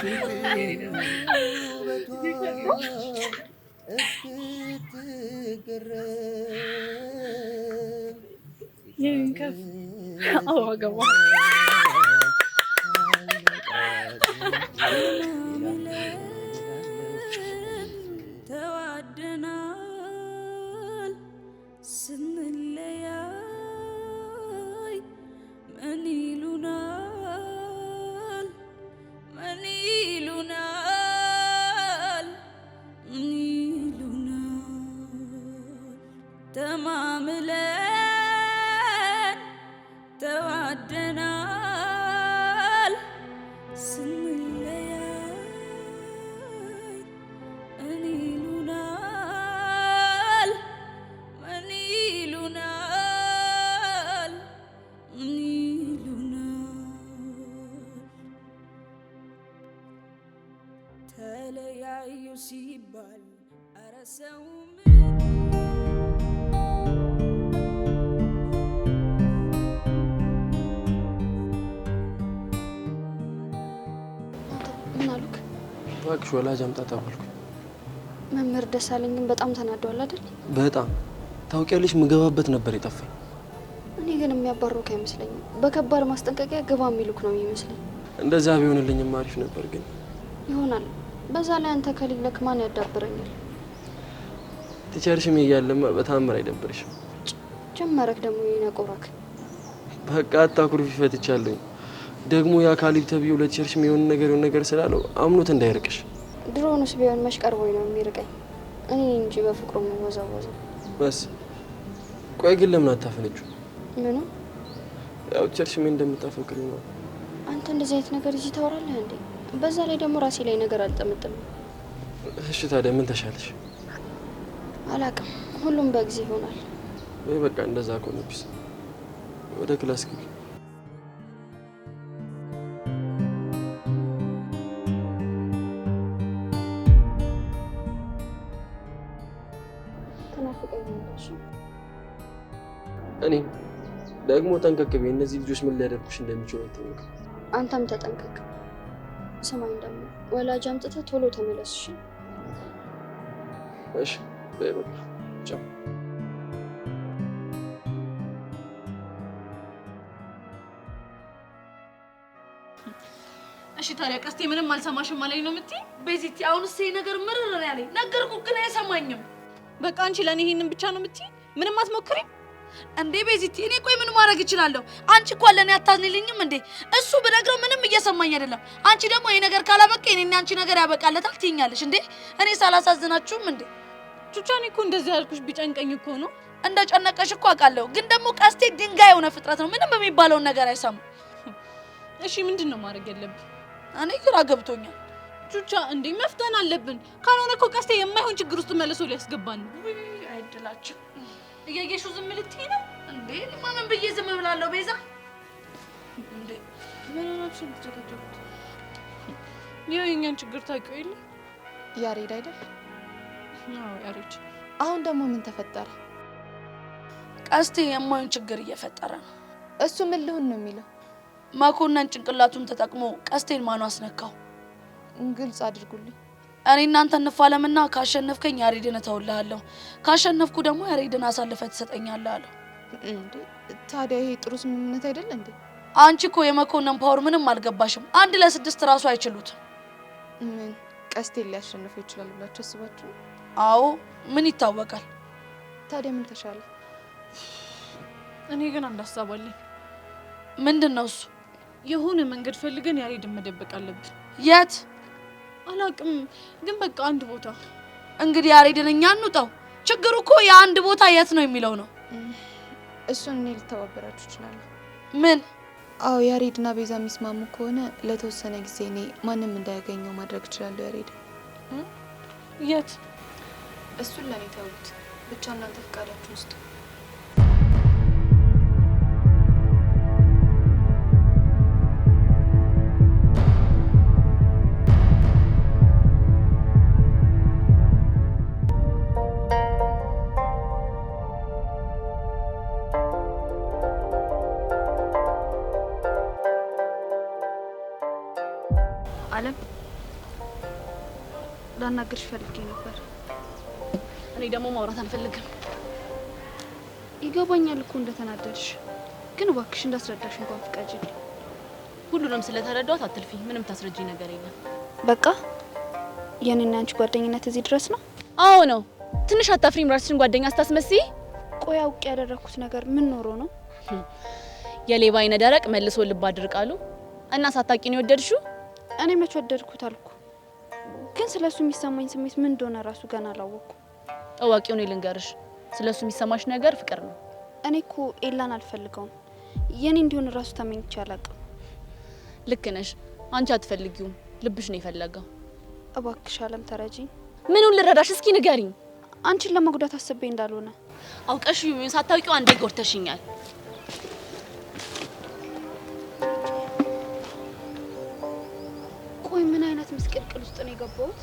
J: ፍቅር
K: ተዋደናል ስንለያይ ምን ይሉናል ምን ይሉናል ምን ይሉናል ተማምለን ተዋደናል ስንለያይ ምን ይሉናል ምን ይሉናል ምን ይሉናል ተለያዩ ሲባል ኧረ ሰው
I: ምን አሉክ?
G: እባክሽ ወላጅ አምጣ ተባልኩ።
I: መምህር ደሳለኝ ግን በጣም ተናደዋል አይደል?
G: በጣም ታውቂያለሽ፣ ምገባበት ነበር የጠፋኝ።
I: እኔ ግን የሚያባሩክ አይመስለኝም። በከባድ ማስጠንቀቂያ ግባ የሚሉክ ነው የሚመስለኝ።
G: እንደዛ ቢሆንልኝም አሪፍ ነበር ግን
I: ይሆናል። በዛ ላይ አንተ ከሌለክ ማን ያዳብረኛል?
G: ቲቸርሽም እያለማ በታምር አይደብርሽም።
I: ጀመረክ ደግሞ ይነቆራክ።
G: በቃ አታኩርፊ፣ ፈትቻለሁ። ደግሞ ያ ካሊብ ተብዬው ለቲቸርሽም የሆነ ነገር ስላለው አምኖት እንዳይርቅሽ።
I: ድሮውንስ ቢሆን መች ቀርቦኝ ነው የሚርቀኝ? እኔ እንጂ በፍቅሩ የምወዛወዘው።
G: በስ ቆይ ግን ለምን አታፈነችው?
I: ምኑ?
G: ያው ቲቸርሽም እንደምታፈቅሪ ነው።
I: አንተ እንደዚህ አይነት ነገር እዚህ ታወራለህ እንዴ? በዛ ላይ ደግሞ ራሴ ላይ ነገር አልጠምጥም።
G: እሺ ታዲያ ምን ተሻለሽ?
I: አላቅም፣ ሁሉም በጊዜ ይሆናል።
G: ወይ በቃ እንደዛ ከሆነብሽ ወደ ክላስ ግቢ። እኔ ደግሞ ጠንቀቅ በይ። እነዚህ ልጆች ምን ሊያደርጉሽ እንደሚችሉ አይታወቅም።
I: አንተም ተጠንቀቅ። ስማኝ ደግሞ ወላጅ አምጥተህ ቶሎ ተመለስ።
G: እሺ በይ በቃ ቻው።
C: እሺ ታዲያ ቀስቴ ምንም አልሰማሽም ማለት ነው የምትይ? ቤዚቲ አሁንስ ይሄ ነገር ምርር ያለኝ ነገርኩህ፣ ግን አይሰማኝም። በቃ አንቺ ለኔ ይሄንን ብቻ ነው የምትይ? ምንም አትሞክሪም እንዴ ቤዚቲ? እኔ ቆይ ምን ማድረግ እችላለሁ? አንቺ እኮ ለኔ አታዝኒልኝም እንዴ? እሱ ብነግረው ምንም እየሰማኝ አይደለም። አንቺ ደግሞ ይሄ ነገር ካላበቃ እኔና አንቺ ነገር ያበቃለታል ትይኛለሽ እንዴ? እኔ ሳላሳዝናችሁም እንዴ? ቹቻ እኔ እኮ እንደዚህ ያልኩሽ ቢጨንቀኝ እኮ ነው። እንደ ጨነቀሽ እኮ አውቃለሁ፣ ግን ደግሞ ቀስቴ ድንጋይ የሆነ ፍጥረት ነው። ምንም የሚባለውን ነገር አይሰማም። እሺ ምንድን ነው ማድረግ ያለብን? እኔ ግራ ገብቶኛል። ቹቻ እንዴ መፍተን አለብን። ካልሆነ እኮ ቀስቴ የማይሆን ችግር ውስጥ መልሶ ሊያስገባን ነው። አይደላችሁ እያየሽው ዝም ልትይ ነው እንዴ? ማመን ብዬ ዝም ብላለሁ? ቤዛ እንዴ ምን ሆናችሁ ልትጨቃጨቁት? ያው የእኛን ችግር ታውቂው የለ
H: ያሬድ አይደል?
C: አዎ ያሬድ።
H: አሁን ደግሞ ምን ተፈጠረ?
C: ቀስቴ የማይሆን ችግር እየፈጠረ ነው።
H: እሱ ምን ልሁን ነው የሚለው?
C: መኮንን ጭንቅላቱን ተጠቅሞ ቀስቴን ማኑ አስነካው።
H: ግልጽ አድርጉልኝ።
C: እኔ እናንተ እንፋለምና ካሸነፍከኝ ያሬድን እተውልሃለሁ፣ ካሸነፍኩ ደግሞ ያሬድን አሳልፈህ ትሰጠኛለህ አለው።
H: እንዴ ታዲያ ይሄ ጥሩ ስምምነት አይደል እንዴ?
C: አንቺ እኮ የመኮንን ፓወር ምንም አልገባሽም። 1 ለ6 ራሱ አይችሉትም።
H: ምን ቀስቴን ሊያሸንፈው ይችላል ብላችሁ አስባችሁ?
C: አዎ ምን ይታወቃል?
H: ታዲያ ምን ተሻለ? እኔ ግን አንድ ሀሳብ አለኝ።
C: ምንድነው እሱ?
H: የሆነ መንገድ ፈልገን ያሬድን መደበቅ አለብን።
C: የት?
H: አላቅም፣ ግን በቃ አንድ ቦታ።
C: እንግዲህ ያሬድን እኛ እንውጣው። ችግሩ እኮ የአንድ ቦታ የት ነው የሚለው ነው።
H: እሱን እኔ ልተባበራችሁ እችላለሁ።
C: ምን?
H: አዎ ያሬድና ቤዛ የሚስማሙ ከሆነ ለተወሰነ ጊዜ እኔ ማንም እንዳያገኘው ማድረግ እችላለሁ። ያሬድ የት? እሱን ለኔ ተውት። ብቻ እናንተ ፈቃዳችሁን ስጡ።
I: አለም ላናግርሽ ፈልጌ ነበር።
C: እኔ ደግሞ ማውራት አልፈልግም።
I: ይገባኛል እኮ እንደተናደድሽ፣ ግን እባክሽ እንዳስረዳሽ እንኳን ፍቃጂልኝ።
C: ሁሉንም ስለተረዳሁት አትልፊ። ምንም ታስረጂኝ ነገር የለም።
I: በቃ የኔና አንቺ ጓደኝነት እዚህ ድረስ ነው?
C: አዎ ነው። ትንሽ አታፍሪም? ራስሽን ጓደኛ አስታስመስይ።
I: ቆይ አውቄ ያደረኩት ነገር ምን ኖሮ ነው?
C: የሌባ አይነ ደረቅ መልሶ ልብ አድርቃሉ። እና ሳታቂ ነው የወደድሽው?
I: እኔ መች ወደድኩት አልኩ። ግን ስለሱ የሚሰማኝ ስሜት ምን እንደሆነ ራሱ ገና አላወቅኩም።
C: አዋቂው ነው ልንገርሽ፣ ስለሱ የሚሰማሽ ነገር ፍቅር ነው።
I: እኔ እኮ ኤላን አልፈልገውም። የኔ እንዲሆን ራሱ ተመኝቼ አላውቅም።
C: ልክ ነሽ። አንቺ አትፈልጊውም፣ ልብሽ ነው የፈለገው።
I: እባክሽ አለም ተረጂኝ።
C: ምኑን ልረዳሽ? እስኪ ንገሪኝ።
I: አንቺን ለመጉዳት አስቤ እንዳልሆነ
C: አውቀሽ ሳታውቂው አንዴ ጎርተሽኛል።
I: ቆይ ምን አይነት ምስቅልቅል ውስጥ ነው የገባሁት?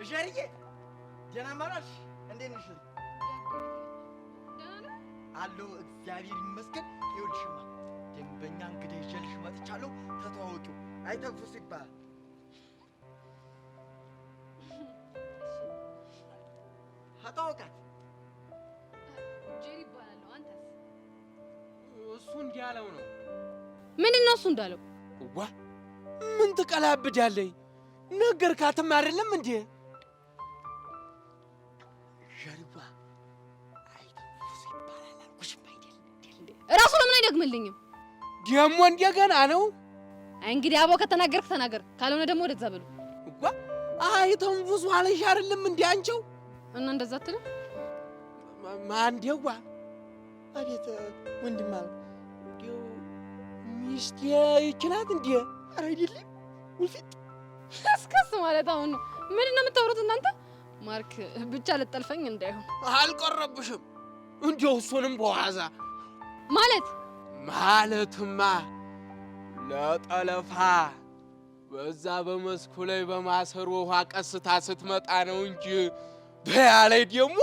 D: ጀርዬ ደህና መራሽ? እንዴት ነሽ? አሎ እግዚአብሔር ይመስገን። ይኸውልሽማ ደንበኛ እንግዳ ይዤልሽ መጥቻለሁ። ተተዋወቂው አይተንፍሱ ይባላል። ተዋወቃት።
C: ጄሪ ይባላል። አንተስ?
G: እሱ እንዲህ ያለው ነው።
C: ምንድን ነው እሱ እንዳለው?
G: ዋ ምን ትቀላብዳለኝ? ነገርካትም አይደለም እንዴ?
C: እራሱ ለምን አይደግምልኝም?
G: ደሞ እንደገና ነው።
C: እንግዲህ አቦ ከተናገርክ ተናገር፣ ካልሆነ ደግሞ ወደዛ በሉ።
G: ዋ አይተንፍሱ አለሽ አይደለም እንዴ አንቺው?
C: እና እንደዛ አትልም?
G: ማንዴዋ አቤት ወንድማ እንዴው ሚስቴ ይችላል እንዴ? ኧረ አይደለም ውልፊት
C: እስከስ ማለት አሁን ነው። ምንድን ነው የምታወሩት እናንተ? ማርክ ብቻ ልጠልፈኝ እንዳይሆን።
G: አልቀረብሽም እንዴው እሱንም በዋዛ ማለትማ ለጠለፋ በዛ በመስኩ ላይ በማሰሮ ውሃ ቀስታ ስትመጣ ነው እንጂ በያላይ ደግሞ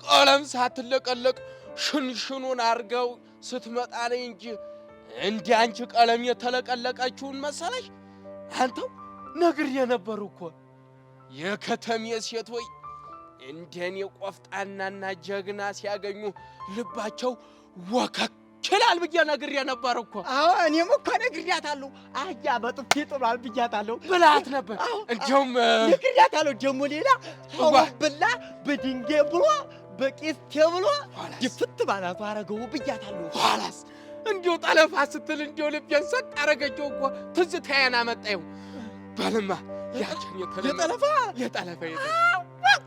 G: ቀለም ሳትለቀለቅ ሽንሽኑን አርገው ስትመጣ ነው እንጂ እንደ አንቺ ቀለም የተለቀለቀችውን መሰለሽ? አንተው ነግሬ ነበር እኮ የከተሜ ሴት ወይ እንደኔ ቆፍጣናና ጀግና ሲያገኙ ልባቸው ወከክ ይላል ብዬ ነግሬ ነበር እኮ።
D: አዎ እኔም እኮ ነግሬያታለሁ። አያ በጥፊ ጥሏል ብያታለሁ
G: ብላት ነበር። እንደውም
D: ነግሬያታለሁ። ደግሞ ሌላ ብላ በድንጋይ ብሎ በቂስቴ ብሎ ይፍት ባላቱ አረገው ብያታለሁ።
G: ኋላስ እንዲው ጠለፋ ስትል እንዲው ልቤን ሰጥ አረገችው እኮ። ትዝታዬን አመጣው። በልማ ያችን የጠለፋ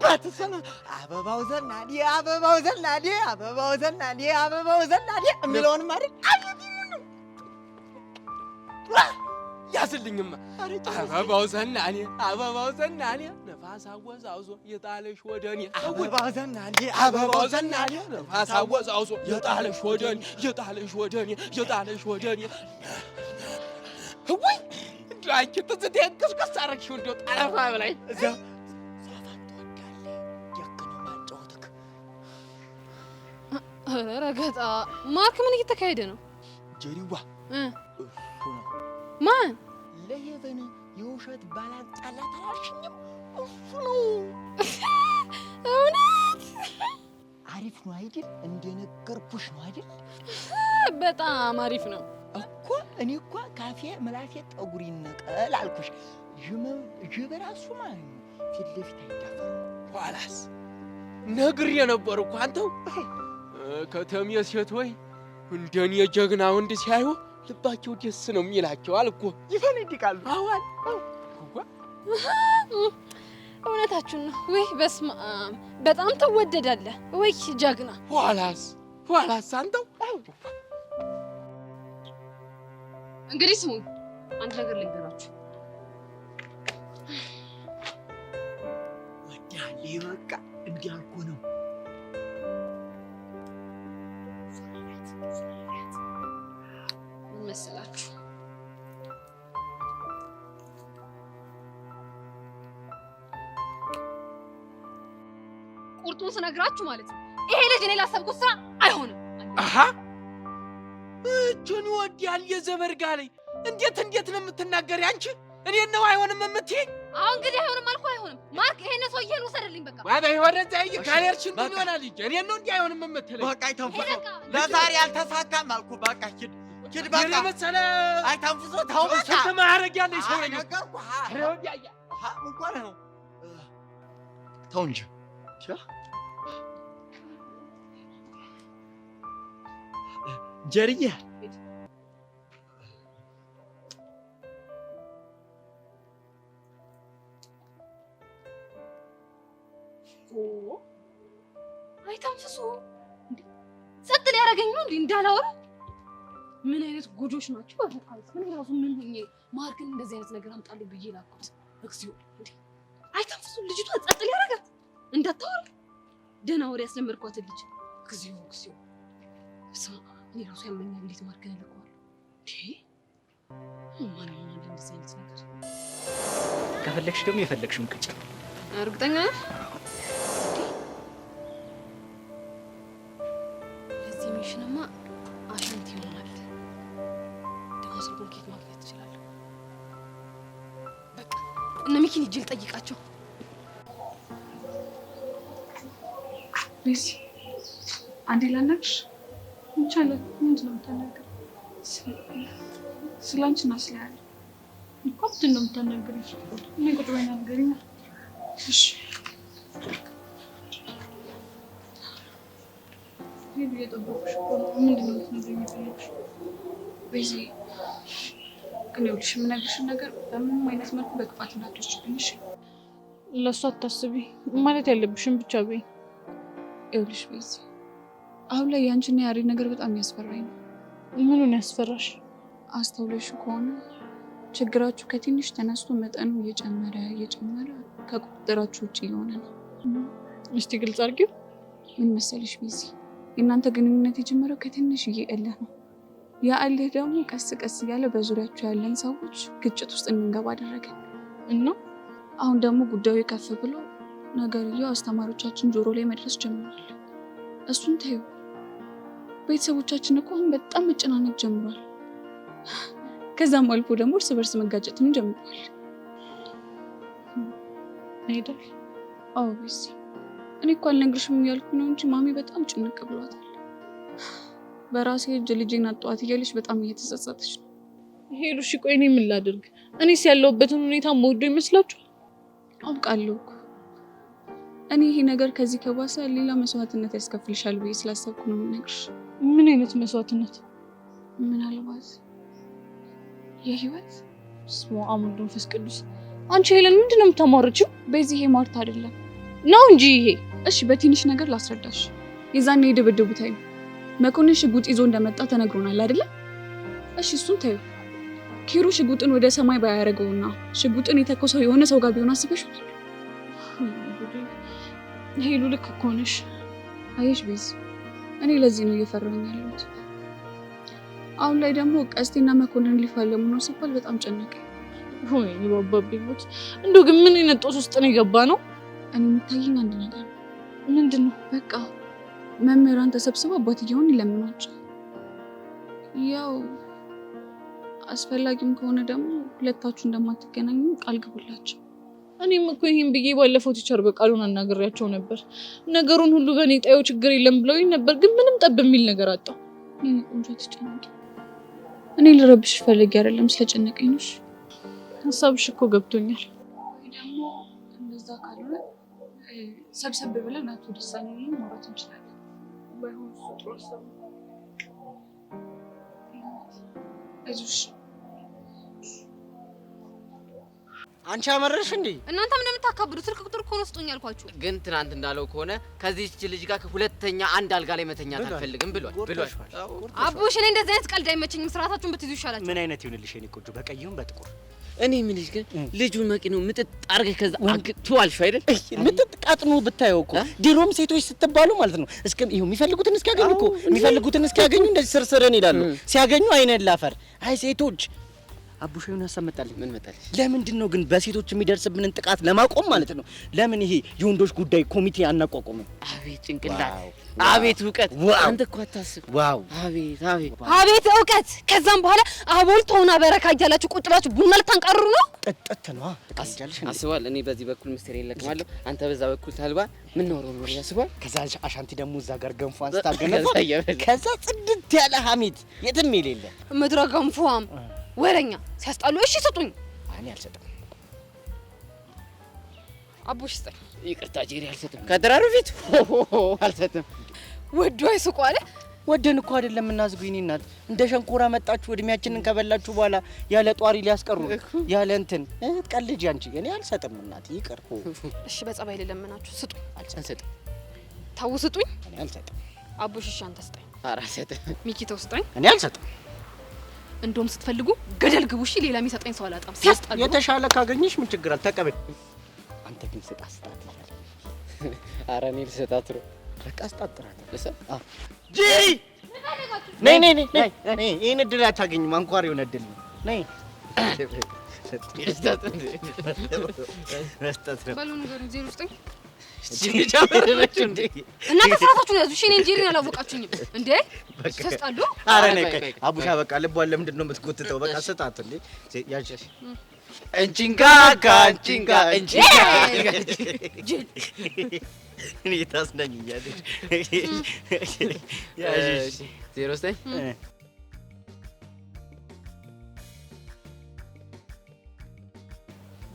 D: ባትሰማ አበባው ዘናዴ አበባው ዘናዴ አበባው ዘናዴ አበባው ዘናዴ የሚለውን ማለት
G: ያስልኝማ አበባው ዘናዴ ነፋስ አወዛውዞ የጣለሽ ወደኔ
D: አበባው ዘናዴ
G: ነፋስ አወዛውዞ የጣለሽ ወደኔ ወይ እንደው አንቺ ትዝቴን ቅስቅስ አደረግሽው እንደው ጠረፋ በላይ
D: እዛ ዛፋን ትወዳለህ ደግ ነው ማጫወትክ
C: ኧረ ረገጣ ማርክ ምን እየተካሄደ ነው
D: ጀሪዋ እሱ ነው
C: ማን
D: ለየበነ የውሸት ባላንጣላት አላልሽኝም እሱ ነው
C: እውነት
D: አሪፍ ነው አይደል እንደነገርኩሽ ነው አይደል
C: በጣም አሪፍ ነው
D: እኮ እኔ እኮ ካፌ ምላሴ ጠጉር ይነቀል አልኩሽ ጅብ ራሱ ማለት ነው ፊት ለፊት አይዳፈር
G: ኋላስ ነግሬ ነበር እኮ አንተው ከተሜ ሴት ወይ እንደኔ ጀግና ወንድ ሲያዩ ልባቸው ደስ ነው የሚላቸው አልኩ
D: ይፈነድቃሉ
G: አዋል
C: እውነታችሁን ነው ወይ በስመ አብ በጣም ተወደዳለህ ወይ ጀግና
G: ኋላስ አንተው
C: እንግዲህ ስሙኝ አንድ ነገር ልንገራችሁ
D: ወዳሌ በቃ እንዲያልኩ ነው
C: መሰላችሁ ቁርጡን ስነግራችሁ ማለት ነው ይሄ ልጅ እኔ ላሰብኩት ስራ አይሆንም
G: አሃ እጁን ወዲያል የዘበርጋ ላይ እንዴት ነው የምትናገሪ አንቺ እኔን ነው አይሆንም የምትይ
C: አሁን እንግዲህ አይሆንም አልኩ አይሆንም ማርክ ይሄን ሰውዬ ልውሰድልኝ በቃ
G: ማታ ወረደ አይ ካሌርሽ ምን ይሆናል ልጅ እኔን ነው እንዴ አይሆንም የምትለኝ
D: በቃ አይተንፍሶ ለዛሬ አልተሳካም አልኩ በቃ ሂድ በቃ
G: የመሰለ
D: አይተንፍሶ ተው በቃ
G: ስንት ማዕረግ ያለሽ ሰው ነኝ
D: ነገርኩ
G: ረውዲያ
D: እንኳን ነው ተው እንጂ ጀርዬ
C: አይተንፍሱ ጸጥ ሊያደርገኝ ነው እንዴ እንዳላወራ ምን አይነት ጎጆች ናቸው አፈቃሪት ምን ራሱ ምን ሆኜ ማርክን እንደዚህ አይነት ነገር አምጣልኝ ብዬ ላኩት እግዚኦ እንዴ አይተንፍሱ ልጅቷ ጸጥ ሊያደርጋት እንዳታወራ ደህና ወሬ ያስለመድኳት ልጅ እግዚኦ እኔ ራሱ ያመኛል እንዴት ማርክን ልኳል እንዴ ማን ነው እንደዚህ አይነት ነገር
B: ከፈለግሽ ደግሞ የፈለግሽውን ቅጭ
C: እርግጠኛ ነሽ ለዚህ ሚሽንማ አሸንት ይሆናል ደግሞ ስልኩን ኬት ማግኘት ትችላለህ በቃ እነ ሚኪን ሂጅ ልጠይቃቸው
H: ቤዚ አንዴ ላናግርሽ እንቻለን ምንድን ነው የምታናግሪው ስለ አንቺና ስለ ያለ እኮ ምንድን ነው የምታናግሪው እኔ ቁጭ በይና ንገሪኝ እሺ ይሄ እየጠበኩሽ እኮ ነው ምንድን ነው የምትነግሪኝ የፈለግሽው ቤዚ ግን ይኸውልሽ የምነግርሽን ነገር በምንም አይነት መልኩ በክፋት እንዳትወስጂብኝ እሺ ለእሱ አታስቢ ማለት ያለብሽን ብቻ በይ ይኸውልሽ ቤዚ አሁን ላይ ያንቺና ያሬድ ነገር በጣም ያስፈራኝ ነው ምኑን ያስፈራሽ አስተውለሽ ከሆነ ችግራችሁ ከትንሽ ተነስቶ መጠኑ እየጨመረ ከቁጥጥራችሁ ውጭ እየሆነ ነው እስቲ ግልጽ አድርጊው ምን መሰለሽ ቤዚ የእናንተ ግንኙነት የጀመረው ከትንሽዬ እልህ ነው ያ እልህ ደግሞ ቀስ ቀስ እያለ በዙሪያችሁ ያለን ሰዎች ግጭት ውስጥ እንድንገባ አደረገ እና አሁን ደግሞ ጉዳዩ ከፍ ብሎ ነገርየው አስተማሪዎቻችን ጆሮ ላይ መድረስ ጀምሯል እሱን ታዩ ቤተሰቦቻችን እኮ አሁን በጣም መጨናነቅ ጀምሯል ከዛም አልፎ ደግሞ እርስ በርስ መጋጨትም ጀምሯል አይደል አዎ ቤዚ እኔ እኮ አልነግርሽም እያልኩ ነው እንጂ ማሚ በጣም ጭንቅ ብሏታል በራሴ እጅ ልጄን አጣኋት እያለች በጣም እየተጸጸተች ነው ሄሉሽ ቆይ እኔ ምን ላድርግ እኔስ ያለሁበትን ሁኔታ መወደው ይመስላችኋል አውቃለሁ እኮ እኔ ይሄ ነገር ከዚህ ከባሰ ሌላ መስዋዕትነት ያስከፍልሻል ብዬ ስላሰብኩ ነው የምነግርሽ ምን አይነት መስዋዕትነት ምናልባት የህይወት ስሙ አሙን መንፈስ ቅዱስ አንቺ ሄለን ምንድነው የምታማርችው በዚህ ይሄ ማርታ አይደለም ነው እንጂ ይሄ እሺ በትንሽ ነገር ላስረዳሽ የዛኔ የደበደቡ ታዩ መኮንን ሽጉጥ ይዞ እንደመጣ ተነግሮናል አይደለ እሺ እሱን ታዩ ኪሩ ሽጉጥን ወደ ሰማይ ባያረገውና ሽጉጥን የተኮሰው የሆነ ሰው ጋር ቢሆን አስበሽው ሄሉ ልክ እኮ ነሽ አየሽ ቤዝ እኔ ለዚህ ነው እየፈራሁኝ ያለሁት አሁን ላይ ደግሞ ቀስቴና መኮንን ሊፋለሙ ነው ሲባል በጣም ጨነቀኝ
C: ሆይ ባባቢሞት እንደው ግን ምን አይነት ጦስ ውስጥ ነው የገባ ነው?
H: እኔ የምታየኝ አንድ ነገር
C: ምንድን ነው?
H: በቃ መምህራን ተሰብስበው አባትየውን ይለምናቸው። ያው አስፈላጊም ከሆነ ደግሞ ሁለታችሁ እንደማትገናኙ ቃል ግቡላቸው።
C: እኔም እኮ ይሄን ብዬ ባለፈው ቲቸር በቃሉን አናግሬያቸው ነበር። ነገሩን ሁሉ በእኔ ጣዩ ችግር የለም ብለውኝ ነበር፣ ግን ምንም ጠብ የሚል ነገር አጣው።
H: እኔ ቆንጆ ተጨነቂ።
C: እኔ ልረብሽ ፈልጌ አይደለም ስለጨነቀኝ ነው። ሀሳብሽ እኮ ገብቶኛል።
H: ደግሞ እንደዛ ካልሆነ ሰብሰብ ብለን አቶ ደሳለኝ ማውራት እንችላለን። ባይሆን እሱ ጥሩ ሀሳብ ነው። አይዞሽ
D: አንቺ አመረሽ እንዴ?
L: እናንተ ምን እንደምታካብዱት ስልክ ቁጥር እኮ ነው ስጡኝ ያልኳችሁ።
E: ግን ትናንት እንዳለው ከሆነ ከዚህች ልጅ ጋር ሁለተኛ አንድ አልጋ ላይ መተኛት አልፈልግም ብሏል።
L: አቡሽ እኔ እንደዚህ አይነት ቀልድ አይመቸኝም። ስርዓታችሁን ብትይዙ ይሻላል።
D: ምን አይነት ይሁንልሽ የኔ ቆንጆ? በቀይም በጥቁር
E: እኔ ምን ልጅ ግን ልጁን መቂ ነው ምጥጥ አርገህ ከዛ አግቱ አልሽ አይደል?
D: ምጥጥ ቃጥኑ ብታየው እኮ ድሮም ሴቶች ስትባሉ ማለት ነው እስከ ይሄው የሚፈልጉትን እስኪያገኙ እኮ የሚፈልጉትን እስኪያገኙ እንደዚህ ስርስርን ይላሉ። ሲያገኙ አይነን ላፈር። አይ ሴቶች አቡሻዩን ያሰመጣልኝ ምን መጣልሽ? ለምንድን ነው ግን በሴቶች የሚደርስብንን ጥቃት ለማቆም ማለት ነው ለምን ይሄ የወንዶች ጉዳይ ኮሚቴ አናቋቁምም?
E: አቤት ጭንቅላት፣ አቤት እውቀት! አንተ እኮ አታስብ።
D: ዋው!
E: አቤት አቤት
L: አቤት እውቀት! ከዛም በኋላ አቦል ተውና በረካ እያላችሁ ቁጭ ብላችሁ ቡና ልታንቃርሩ ነው።
D: ጥጥት ነው አስጃልሽ እንዴ?
E: አስባል። እኔ በዚህ በኩል ምስጢሬን ለቅማለሁ፣ አንተ በዛ በኩል ታልባ ምን ነው ነው ያስባል።
D: ከዛ አሻንቲ ደግሞ እዛ ጋር ገንፏን ስታገነፋ ከዛ ጽድት ያለ ሐሜት የትም የሌለ
L: ምድረ ገንፏም ወረኛ ሲያስጣሉ። እሺ ስጡኝ።
D: እኔ አልሰጥም።
L: አቡሽ ስጠኝ።
E: ይቅርታ ጄሪ አልሰጥም። ከድራሩ ፊት አልሰጥም።
L: ወዶ አይስቁ አለ።
D: ወደን እኮ አይደለም እናዝጉ። የኔ እናት እንደ ሸንኮራ መጣችሁ እድሜያችንን ከበላችሁ በኋላ ያለ ጧሪ ሊያስቀሩ ያለ እንትን ቀልጅ አንቺ። እኔ አልሰጥም እናት ይቅር።
L: እሺ በጸባይ ለለምናችሁ ስጡኝ።
D: አልሰጥም።
L: ታው ስጡኝ።
D: እኔ አልሰጥም።
L: አቡሽ እሺ አንተ ስጠኝ።
E: ኧረ አልሰጥም።
L: ሚኪ ተው ስጠኝ።
D: እኔ አልሰጥም።
L: እንደውም ስትፈልጉ ገደል ግቡ። እሺ ሌላ የሚሰጠኝ ሰው አላጣም። ሲያስጣሉ
D: የተሻለ ካገኘሽ ምን ችግር አለ? ተቀበል። አንተ ግን ስጣት ይላል።
E: ኧረ እኔ ልሰጣት ነው።
D: በቃ ስጣጥራት
E: ልሰጥ
D: ጂ ነይ ነይ ነይ ነይ። ይሄን እድል አታገኝም። አንኳር የሆነ እድል ነው። ነይ መስጠት ነው።
L: በሉ ንገሩኝ። 09
D: እንዴ
L: እናንተ ስራታችሁን ያዙ። እሺ እኔ እንጀሪን አላወቃችሁኝም እንዴ? ሲያስጣሉ
D: ኧረ ነይ አቡሻ በቃ ልቧን ለምንድን ነው የምትጎትተው? በቃ ስጣት እንዴ ያዥ እንቺንጋ ካንቺንጋ እንቺንጋ እኔ ታስነኝኛለሽ። ያዥ
E: 09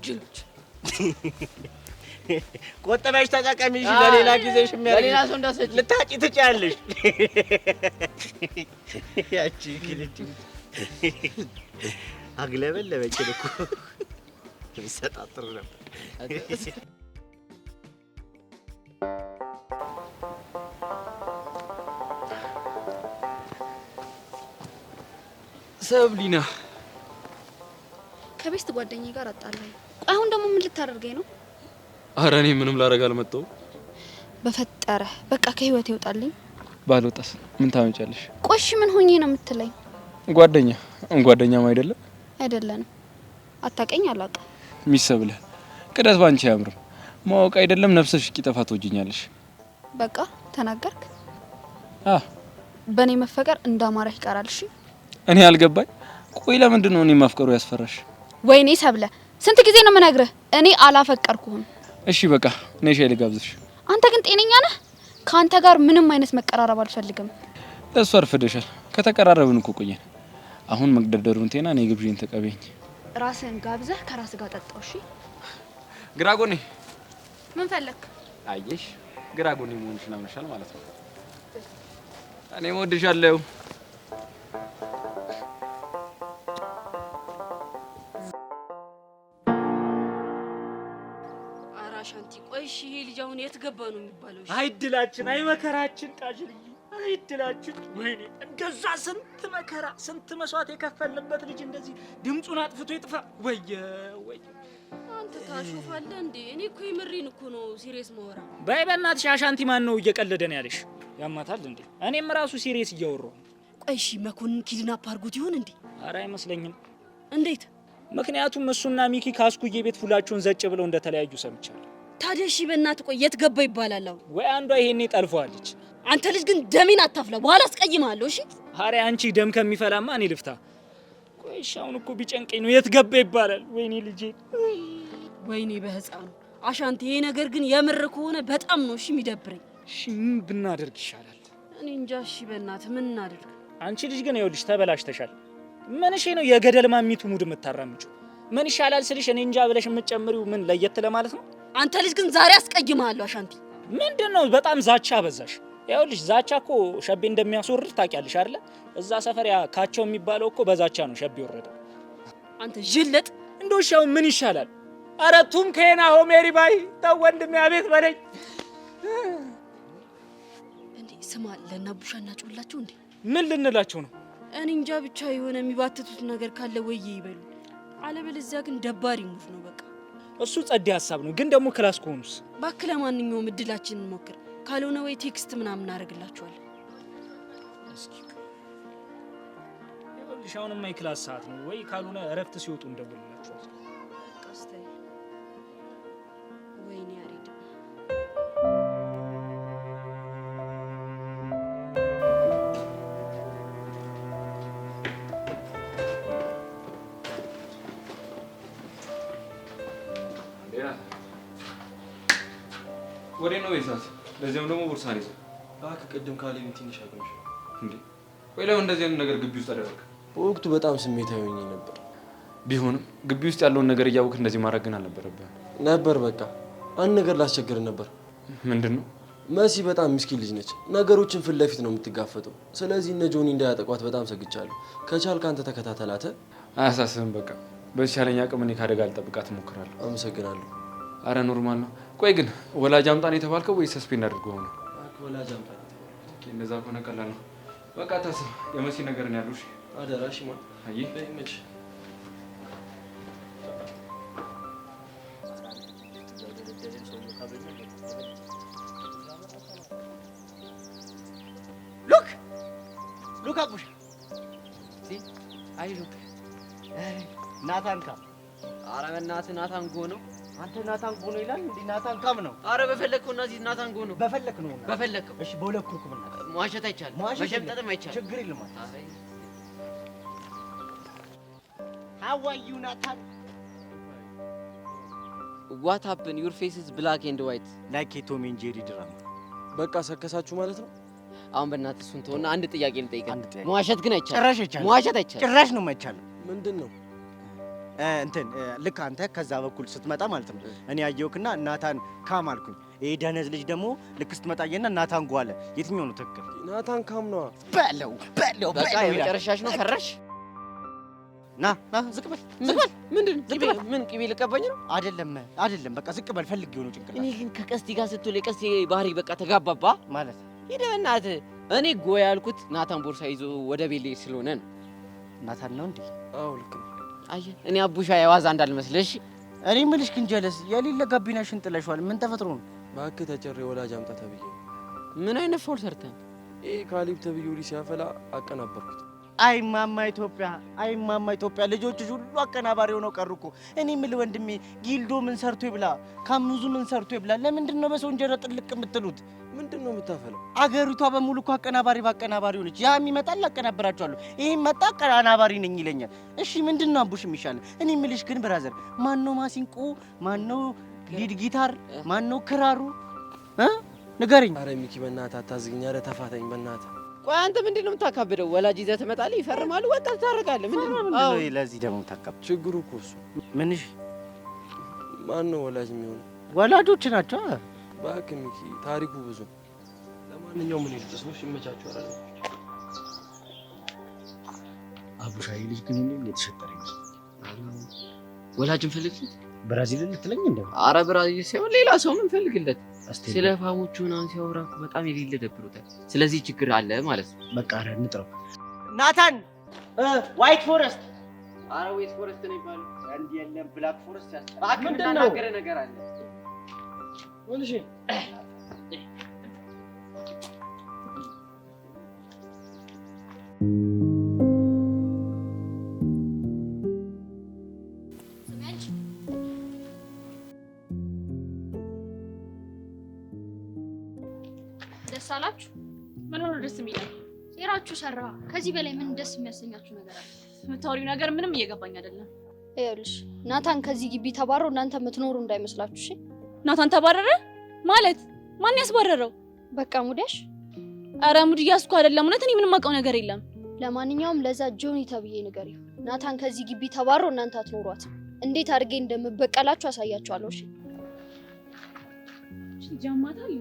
L: ጅሎች
D: ቆጠበሽ ተጠቀሚሽ። ለሌላ ጊዜሽ
E: ለሌላ ሰው እንዳሰጭ
D: ልታጪ ትጫለሽ። ያቺ ግልጥ አግለበለበች እኮ ይሰጣጥሩ ነበር።
G: ሰብሊና
L: ከቤስት ጓደኛዬ ጋር አጣላኝ። አሁን ደግሞ ምን ልታደርገኝ ነው?
G: ኧረ እኔ ምንም ላደርግ አልመጣሁም።
L: በፈጠረ በቃ ከህይወት ይወጣልኝ።
G: ባልወጣስ ምን ታመጫለሽ?
L: ቆሽ ምን ሆኜ ነው የምትለኝ?
G: ጓደኛም አይደለም
L: አይደለንም። አታውቀኝ አላውቅም።
G: ሚሰብለ ቅደት ባንቺ አያምርም። ማወቅ አይደለም ነፍስሽ ቂጠፋ ትወጂኛለሽ።
L: በቃ ተናገርክ።
G: በእኔ
L: መፈቀር እንዳማረህ ይቀራል። እሺ
G: እኔ አልገባኝ። ቆይ ለምንድን ነው እኔ ማፍቀሩ ያስፈራሽ?
L: ወይኔ ሰብለ ስንት ጊዜ ነው የምነግርህ? እኔ አላፈቀርኩህም።
G: እሺ በቃ እኔ ሻይ ልጋብዝሽ።
L: አንተ ግን ጤነኛ ነህ? ከአንተ ጋር ምንም አይነት መቀራረብ አልፈልግም።
G: ለእሱ አርፍደሻል። ከተቀራረብን እኮ ቆየን። አሁን መግደርደሩን ቴና እኔ ግብዣን ተቀበይኝ።
L: ራስህን ጋብዘህ ከራስህ ጋር ጠጣው። እሺ
G: ግራጎኔ
L: ምን ፈለክ?
G: አየሽ ግራጎኔ መሆንሽን አምነሻል ማለት ነው። እኔ እወድሻለሁ።
I: አራሻንቲ ቆይሽ ይሄ ልጅ አሁን የት ገባ ነው የሚባለው?
B: አይድላችን አይመከራችን ቃጅልኝ አይድላችን። ወይኔ እንደዛ ስንት መከራ ስንት መስዋዕት የከፈልበት ልጅ እንደዚህ ድምጹን አጥፍቶ ይጥፋ። ወየ
I: አንተ ታሾፋለህ እንዴ? እኔ እኮ የምሬን እኮ ነው ሲሪየስ ማወራ።
B: በይ በእናትሽ አሻንቲ ማን ነው እየቀለደ ነው ያለሽ? ያማታል እንዴ? እኔም ራሱ ሲሪየስ እያወራሁ።
I: ቆይሽ መኮንን ኪድናፕ አድርጎት ይሆን እንዴ?
B: ኧረ አይመስለኝም።
I: እንዴት?
B: ምክንያቱም እሱና ሚኪ ካስኩዬ ቤት ፉላቸውን ዘጭ ብለው እንደተለያዩ ሰምቻለሁ።
I: ታዲያ እሺ በእናትህ ቆይ የት ገባ ይባላል አሁን?
B: ወይ አንዷ ይሄኔ ጠልፈዋለች።
I: አንተ ልጅ ግን ደሜን አታፍላ፣ በኋላ አስቀይምሃለሁ። እሺ
B: ኧረ አንቺ ደም ከሚፈላማ እኔ ልፍታ። ቆይ እሺ አሁን እኮ ቢጨንቀኝ ነው የት ገባ ይባላል። ወይኔ ልጄ፣
I: ወይኔ በህፃኑ አሻንቲ። ይሄ ነገር ግን የምር ከሆነ በጣም ነው እሺ የሚደብረኝ።
B: እሺ ምን ብናደርግ ይሻላል?
I: እኔ እንጃ። እሺ በእናትህ ምን እናደርግ?
B: አንቺ ልጅ ግን ይኸውልሽ ተበላሽተሻል። ምን እሺ ነው የገደል ማሚቱ ሙድ የምታራምጪው? ምን ይሻላል ስልሽ እኔ እንጃ ብለሽ የምትጨምሪው ምን ለየት ለማለት ነው?
I: አንተ ልጅ ግን ዛሬ አስቀይምሃለሁ አሻንቲ።
B: ምንድነው በጣም ዛቻ በዛሽ። ይኸውልሽ ዛቻ እኮ ሸቤ እንደሚያስወርድ ታውቂያለሽ አይደለ? እዛ ሰፈር ያ ካቸው የሚባለው እኮ በዛቻ ነው ሸቤ ወረደ።
I: አንተ ጅልጥ
B: እንደው ሻው ምን ይሻላል? ኧረ ቱም ከና ሆሜሪ ባይ ተው ወንድሜ፣ አቤት በለኝ።
I: እንዴ ስማ፣ ለናቡሻ እናጮላቸው እንዴ?
B: ምን ልንላቸው ነው?
I: እኔ እንጃ ብቻ የሆነ የሚባትቱት ነገር ካለ ወይ ይበሉ፣ አለበለዚያ ግን ደባሪ ሙድ ነው በቃ።
B: እሱ ጸዴ ሀሳብ ነው፣ ግን ደግሞ ክላስ ከሆኑስ?
I: እባክህ ለማንኛውም እድላችንን እንሞክር፣ ካልሆነ ወይ ቴክስት ምናምን እናደርግላቸዋለን።
B: እስኪ ይኸውልሽ አሁንማ የክላስ ሰዓት ነው፣ ወይ ካልሆነ እረፍት ሲወጡ እንደውልላቸዋለን።
I: ቀስተይ ወይኔ ያሬድ
M: ወዴት ነው ቤሳት? ለዚያም ደግሞ ቦርሳ ነው ይዘህ
N: እባክህ። ቅድም ካሌብ ትንሽ አገኘሽ
M: እንዴ? ወይ ለምን እንደዚህ አይነት ነገር ግቢ ውስጥ አደረግህ?
N: በወቅቱ በጣም ስሜታዊ ሆኜ ነበር።
M: ቢሆንም ግቢ ውስጥ ያለውን ነገር እያወቅህ እንደዚህ ማድረግ ግን አልነበረብህም
N: ነበር። በቃ አንድ ነገር ላስቸግር ነበር።
M: ምንድን ነው?
N: መሲ በጣም ምስኪን ልጅ ነች። ነገሮችን ፊት ለፊት ነው የምትጋፈጠው። ስለዚህ እነ ጆኒ እንዳያጠቋት በጣም ሰግቻለሁ። ከቻልክ አንተ ተከታተላተ።
M: አያሳስብም። በቃ በተቻለኝ አቅም እኔ ከአደጋ ልጠብቃት እሞክራለሁ።
N: አመሰግናለሁ።
M: አረ ኖርማል ነው። ቆይ ግን ወላጅ አምጣ ነው የተባልከው ወይስ ሰስፔንድ አድርገው ነው?
N: ወላጅ አምጣ።
M: እንደዛ ከሆነ ቀላል ነው። በቃ ታስብ። የመሲ ነገር ነው ያሉሽ።
N: አደራሽ ማ
M: አይ
N: በይመች።
D: ሉክ አቡሽ
E: አይ ሉክ
D: ናታን ካም።
E: ኧረ በእናትህ ናታን ጎ ነው።
D: አንተ ናታን ጎ ነው ይላል እንዴ? ናታን ካም ነው።
E: ኧረ በፈለግከው እና እዚህ ናታን ጎ ነው።
D: በፈለክ ነው።
E: በፈለግከው።
D: እሺ በሁለት ኩርኩም እና
E: መዋሸት አይቻልም፣ መሸምጠጥም አይቻልም።
D: ችግር የለም። How are you ናታን?
E: What happened? Your face is black and white
D: like a Tom and Jerry drama።
N: በቃ ሰከሳችሁ ማለት ነው።
E: አሁን በእናትህ እሱን ተውና አንድ ጥያቄ ልጠይቅህ። መዋሸት ግን አይቻልም።
D: ጭራሽ አይቻልም።
E: መዋሸት አይቻልም።
D: ጭራሽ ነው የማይቻለው።
N: ምንድን ነው?
D: እንትን ልክ አንተ ከዛ በኩል ስትመጣ ማለት ነው እኔ አየሁክና ናታን ካም አልኩኝ። ይሄ ደነዝ ልጅ ደግሞ ልክ ስትመጣየና ናታን ጓ አለ። የትኛው ነው ትክክል?
N: ናታን ካም ነው።
D: በለው በለው
E: በቃ የመጨረሻሽ ነው። ፈራሽ?
D: ና ዝቅ በል ዝቅ በል።
E: ምንድን ምን ቅቤ ልቀባኝ ነው?
D: አይደለም በቃ ዝቅ በል። ፈልጌው ነው ጭንቅላት።
E: እኔ ግን ከቀስቲ ጋር ስትውል የቀስቲ ባህሪ በቃ ተጋባባ
D: ማለት
E: ሂደህ በእናትህ። እኔ ጎ ያልኩት ናታን ቦርሳ ይዞ ወደ ቤሌ ስለሆነ ነው።
D: ናታን ነው እንዴ?
N: አዎ ልክ ነው።
E: አየህ እኔ አቡሻ የዋዛ እንዳልመስልሽ።
D: እኔ የምልሽ ግን ጀለስ የሌለ ጋቢናሽን ጥለሽዋል። ምን ተፈጥሮ ነው?
N: እባክህ ተጨሬ ወላጅ አምጣ ተብዬ።
E: ምን አይነት ፎል ሰርተን?
N: ይሄ ካሌብ ተብዬው ልጅ ሲያፈላ አቀናበርኩት።
D: አይ ማማ ኢትዮጵያ ልጆችሽ ሁሉ አቀናባሪ ሆነው ቀሩ እኮ። እኔ የምልህ ወንድሜ ጊልዶ ምን ሰርቶ ይብላ፣ ካሙዙ ምን ሰርቶ ይብላ። ለምንድን ነው በሰው እንጀራ ጥልቅ የምትሉት?
N: ምንድን ነው የምታፈለው?
D: አገሪቷ በሙሉ እኮ አቀናባሪ ባቀናባሪ ሆነች። ያ የሚመጣል አቀናበራቸዋለሁ፣ ይሄም መጣ አቀናባሪ ነኝ ይለኛል። እሺ ምንድን ነው አቡሽ የሚሻለው? እኔ የምልሽ ግን ብራዘር፣ ማን ነው ማሲንቆ፣ ማን ነው ሊድ ጊታር፣ ማን ነው ክራሩ? ንገረኝ።
N: ኧረ ሚኪ በእናትህ አታዝግኝ። ኧረ ተፋታኝ በእናትህ።
E: ቆይ አንተ ምንድን ነው የምታካብደው? ወላጅ ይዘህ ትመጣለህ፣ ይፈርማሉ፣ ወጣት ታደርጋለህ። ምንድን ነው?
D: አዎ ለዚህ ደግሞ ታካብ
N: ችግሩ እኮ እሱ።
D: ምንሽ
N: ማን ነው ወላጅ የሚሆነው?
D: ወላጆች ናቸው።
N: እባክህ ሚኪ ታሪኩ ብዙ። ለማንኛውም ምን ይልጥስ ነው ይመቻችሁ። አረ
D: አቡሻይ ልጅ ግን እንዴ የተሸጠረ ይመስል
E: ወላጅን ፈልግ።
D: ብራዚል ልትለኝ እንደ?
E: አረ ብራዚል ሳይሆን ሌላ ሰው ምን ፈልግለት? ስለ ፋሞቹ ምናምን ሲያወራ እኮ በጣም የሌለ ደብሮታል። ስለዚህ ችግር አለ ማለት ነው።
D: በቃ አረ እንጥረው። ናታን ዋይት ፎረስት።
E: አረ ዋይት ፎረስት ነው ይባላል።
D: አንድ የለም ብላክ ፎረስት ያስጠራ።
E: ምንድን ነው ነገር አለ?
N: ወልሽ
O: ደስ አላችሁ?
C: ምን ሆነ ደስ የሚለው?
O: ሴራችሁ ሰራ። ከዚህ በላይ ምን ደስ የሚያሰኛችሁ ነገር አለ?
C: የምታወሪው ነገር ምንም እየገባኝ አይደለም።
O: ይኸውልሽ ናታን ከዚህ ግቢ ተባረው እናንተ የምትኖሩ እንዳይመስላችሁ እሺ?
C: ናታን ተባረረ ማለት ማን ያስባረረው?
O: በቃ ሙዲያሽ።
C: አረ ሙድ እያስኩ አይደለም። እውነት እኔ ምንም አውቀው ነገር የለም።
O: ለማንኛውም ለዛ ጆኒ ተብዬ ንገሪው ናታን ከዚህ ግቢ ተባረው እናንተ አትኖሯት። እንዴት አድርጌ እንደምበቀላችሁ አሳያችኋለሁ እሺ?
C: ጃማታል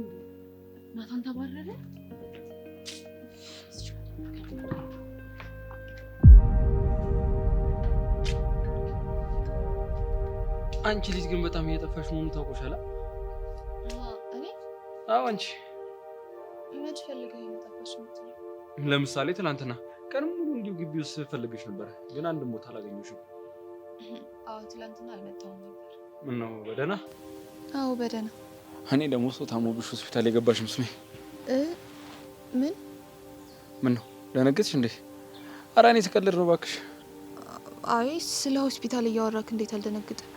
C: ናታን ተባረረ?
M: አንቺ ልጅ ግን በጣም እየጠፋሽ መሆኑ ታውቆሻል?
H: እኔ?
M: አዎ አንቺ።
H: መች ፈልገህ የጠፋሽ ነው?
M: ለምሳሌ ትናንትና ቀን ሙሉ እንዲሁ ግቢ ውስጥ ፈልገሽ ነበር፣ ግን አንድም ቦታ አላገኘሽም።
H: አዎ ትናንትና አልመጣሁም ነበር።
M: ምን ነው በደህና?
H: አዎ በደህና።
M: እኔ ደግሞ ሰው ታሞብሽ ሆስፒታል የገባሽ መስሎኝ። ምን ነው ደነገጥሽ እንዴ? ኧረ እኔ ተቀልድ ነው እባክሽ።
H: አይ ስለ ሆስፒታል እያወራክ እንዴት አልደነግጥም?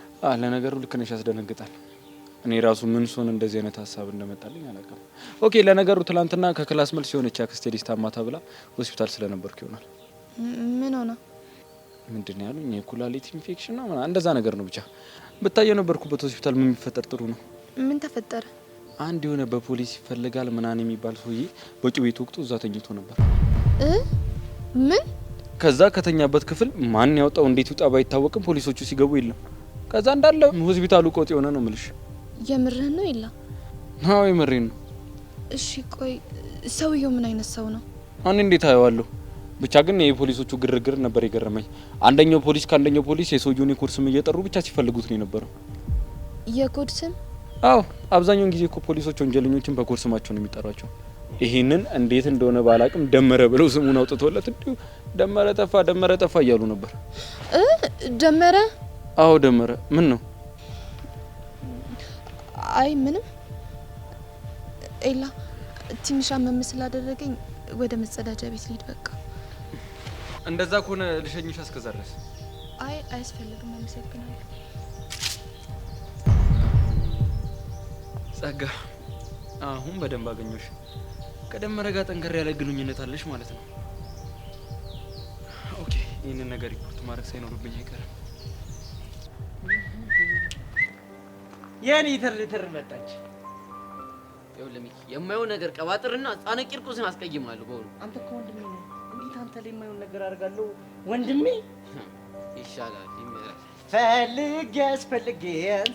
M: ለነገሩ ልክ ነሽ፣ ያስደነግጣል። እኔ ራሱ ምን ሶን እንደዚህ አይነት ሀሳብ እንደመጣልኝ አላውቅም። ኦኬ ለነገሩ ትናንትና ከክላስ መልስ የሆነች አክስቴ ልጅ ታማ ተብላ ሆስፒታል ስለነበርኩ ይሆናል።
H: ምን ሆነ?
M: ምንድን ነው ያሉኝ? የኩላሊት ኢንፌክሽን ነው ምናምን እንደዛ ነገር ነው። ብቻ ብታይ የነበርኩበት ሆስፒታል ምን የሚፈጠር ጥሩ ነው።
H: ምን ተፈጠረ?
M: አንድ የሆነ በፖሊስ ይፈልጋል ምናምን የሚባል ሰውዬ በጩቤ ወቅቱ እዛ ተኝቶ ነበር።
H: ምን?
M: ከዛ ከተኛበት ክፍል ማን ያወጣው እንዴት ይውጣ ባይታወቅም ፖሊሶቹ ሲገቡ የለም። ከዛ እንዳለ ሆስፒታሉ ቆጥ የሆነ ነው የምልሽ።
H: የምርህን ነው ይላ?
M: አዎ የምሬን ነው።
H: እሺ ቆይ ሰውየው ምን አይነት ሰው ነው?
M: እኔ እንዴት አየዋለሁ? ብቻ ግን የፖሊሶቹ ግርግር ነበር የገረመኝ። አንደኛው ፖሊስ ከአንደኛው ፖሊስ የሰውየውን የኮድ ስም እየጠሩ ብቻ ሲፈልጉት ነው የነበረው።
H: የኮድ ስም?
M: አዎ አብዛኛውን ጊዜ እኮ ፖሊሶች ወንጀለኞችን በኮድ ስማቸው ነው የሚጠሯቸው። ይሄንን እንዴት እንደሆነ ባላቅም ደመረ ብለው ስሙን አውጥተውለት እንዲሁ ደመረ ጠፋ እያሉ ነበር።
H: ደመረ?
M: አዎ ደመረ። ምን ነው?
H: አይ ምንም። ኤላ ትንሽ አመም ስላደረገኝ ወደ መጸዳጃ ቤት ልሂድ በቃ።
M: እንደዛ ከሆነ ልሸኝሽ እስከዛ ድረስ።
H: አይ አያስፈልግም፣ አመሰግናለሁ።
M: ጸጋ አሁን በደንብ አገኘሽ። ከደመረ ጋር ጠንከር ያለ ግንኙነት አለሽ ማለት ነው። ኦኬ ይህንን ነገር ሪፖርት ማድረግ ሳይኖርብኝ አይቀርም።
D: የኔ ትርትር መጣች።
E: ይኸውልህ ሚኪ የማየው ነገር ቀባጥርና ጻነ ቂርቆስን አስቀይማለሁ። በእውኑ
D: አንተ እኮ ወንድሜ ነህ። እንዴት አንተ ላይ የማየውን ነገር አደርጋለሁ? ወንድሜ
E: ይሻላል።
D: ፈልጌ አስፈልጌ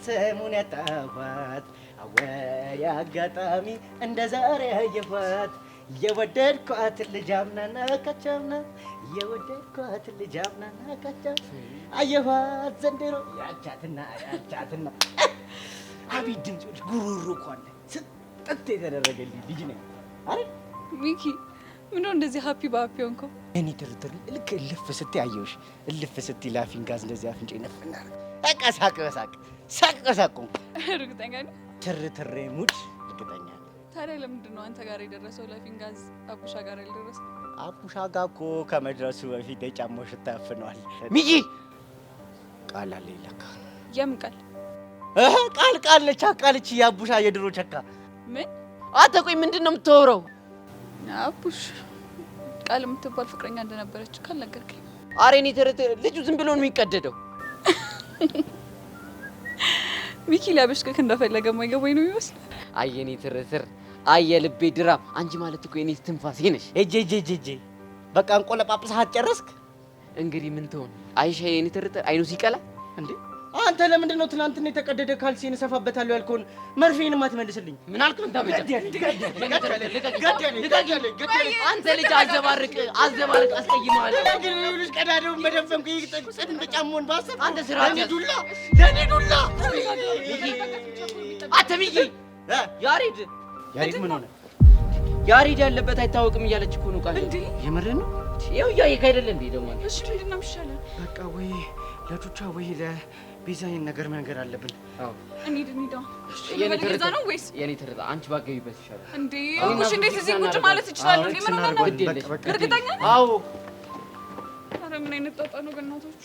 D: ሰሙን ያጣኋት አወይ አጋጣሚ እንደ ዛሬ አየኋት። የወደድኳት ልጅ አምናና ካቻምና የወደድኳት ልጅ አምናና ካቻምና አየኋት ዘንድሮ ያቻትና አቤት ድምጾች ጉሩሩ እኮ አለ። ስጥት የተደረገልኝ ልጅ ነኝ አይደል
H: ሚኪ? ምነው እንደዚህ ሀፒ በሀፒ ሆንከው?
D: እኔ ትርትር ልክ እልፍ ስትይ አየሁሽ። እልፍ ስትይ ላፊን ጋዝ እንደዚህ አፍንጬ ነፍና በቃ ሳቅ በሳቅ
H: እርግጠኛ ነኝ?
D: ትርትሬ ሙድ እርግጠኛ ነኝ።
H: ታዲያ ለምንድን ነው አንተ ጋር የደረሰው ላፊን ጋዝ አቡሻ ጋር ያልደረሰው?
D: አቡሻ ጋር እኮ ከመድረሱ በፊት የጫማው ሽታ ያፍነዋል። ሚኪ ቃል አለ ይለካ።
H: የምን ቃል?
D: ቃል ነች ቃልች የአቡሻ የድሮ ቸካ።
H: ምን?
E: አንተ ቆይ ምንድን ነው የምታወራው?
H: አቡሽ ቃል የምትባል ፍቅረኛ እንደነበረች ካልነገርከኝ።
E: ኧረ እኔ ትርትር ልጁ ዝም ብሎ ነው የሚቀደደው።
H: ሚኪ ሊያበሽቅክ እንደፈለገ የማይገባኝ ነው የሚመስለው።
E: አይ የኔ ትርትር፣ አይ የልቤ ድራም። አንቺ ማለት እኮ የኔ ትንፋሴ ነሽ።
D: እጄ በቃ እንቆለጳጵሰሃት ጨረስክ?
E: እንግዲህ ምን ትሆን አይሻ የኔ ትርትር አይኑ ሲቀላ
D: እንዴ? አንተ ለምንድን ነው ትናንትና የተቀደደ ካልሲን እሰፋበታለሁ ያልከውን መርፌንም አትመልስልኝ?
E: ምን አልክ? ምን ታመጫ? አንተ ልጅ አዘባርቅ አስቀይመዋለሁ።
D: ግን ልጅ ቀዳዳውን በደንብ ይጥጥ እንደጫሙን ባሰብ
E: አንተ ስራ
D: ለኔ ዱላ
E: አተሚቂ ያሬድ
D: ምን ሆነ?
E: ያሬድ ያለበት አይታወቅም እያለች እኮ ነው ቃል።
H: እንዴ
D: የምርህን ነው?
E: ይኸው እያየህ አይደለ እንዴ? ደግሞ
H: እሺ ምንድን ነው የሚሻለው?
D: በቃ ወይ ለቱቻ ወይ ለቤዛዬን ነገር መንገር አለብን።
E: አዎ
H: እንሂድ። በገዛ ነው ወይስ
E: የኔ ትርታ? አንቺ ባገቢበት ይሻላል
H: እንዴ? አቡሽ እንዴት እዚህ ቁጭ ማለት እችላለሁ እንዴ? ምን ሆነ ነው? እርግጠኛ ነህ?
E: አዎ።
H: ኧረ ምን አይነት ጣጣ ነው በእናቶች።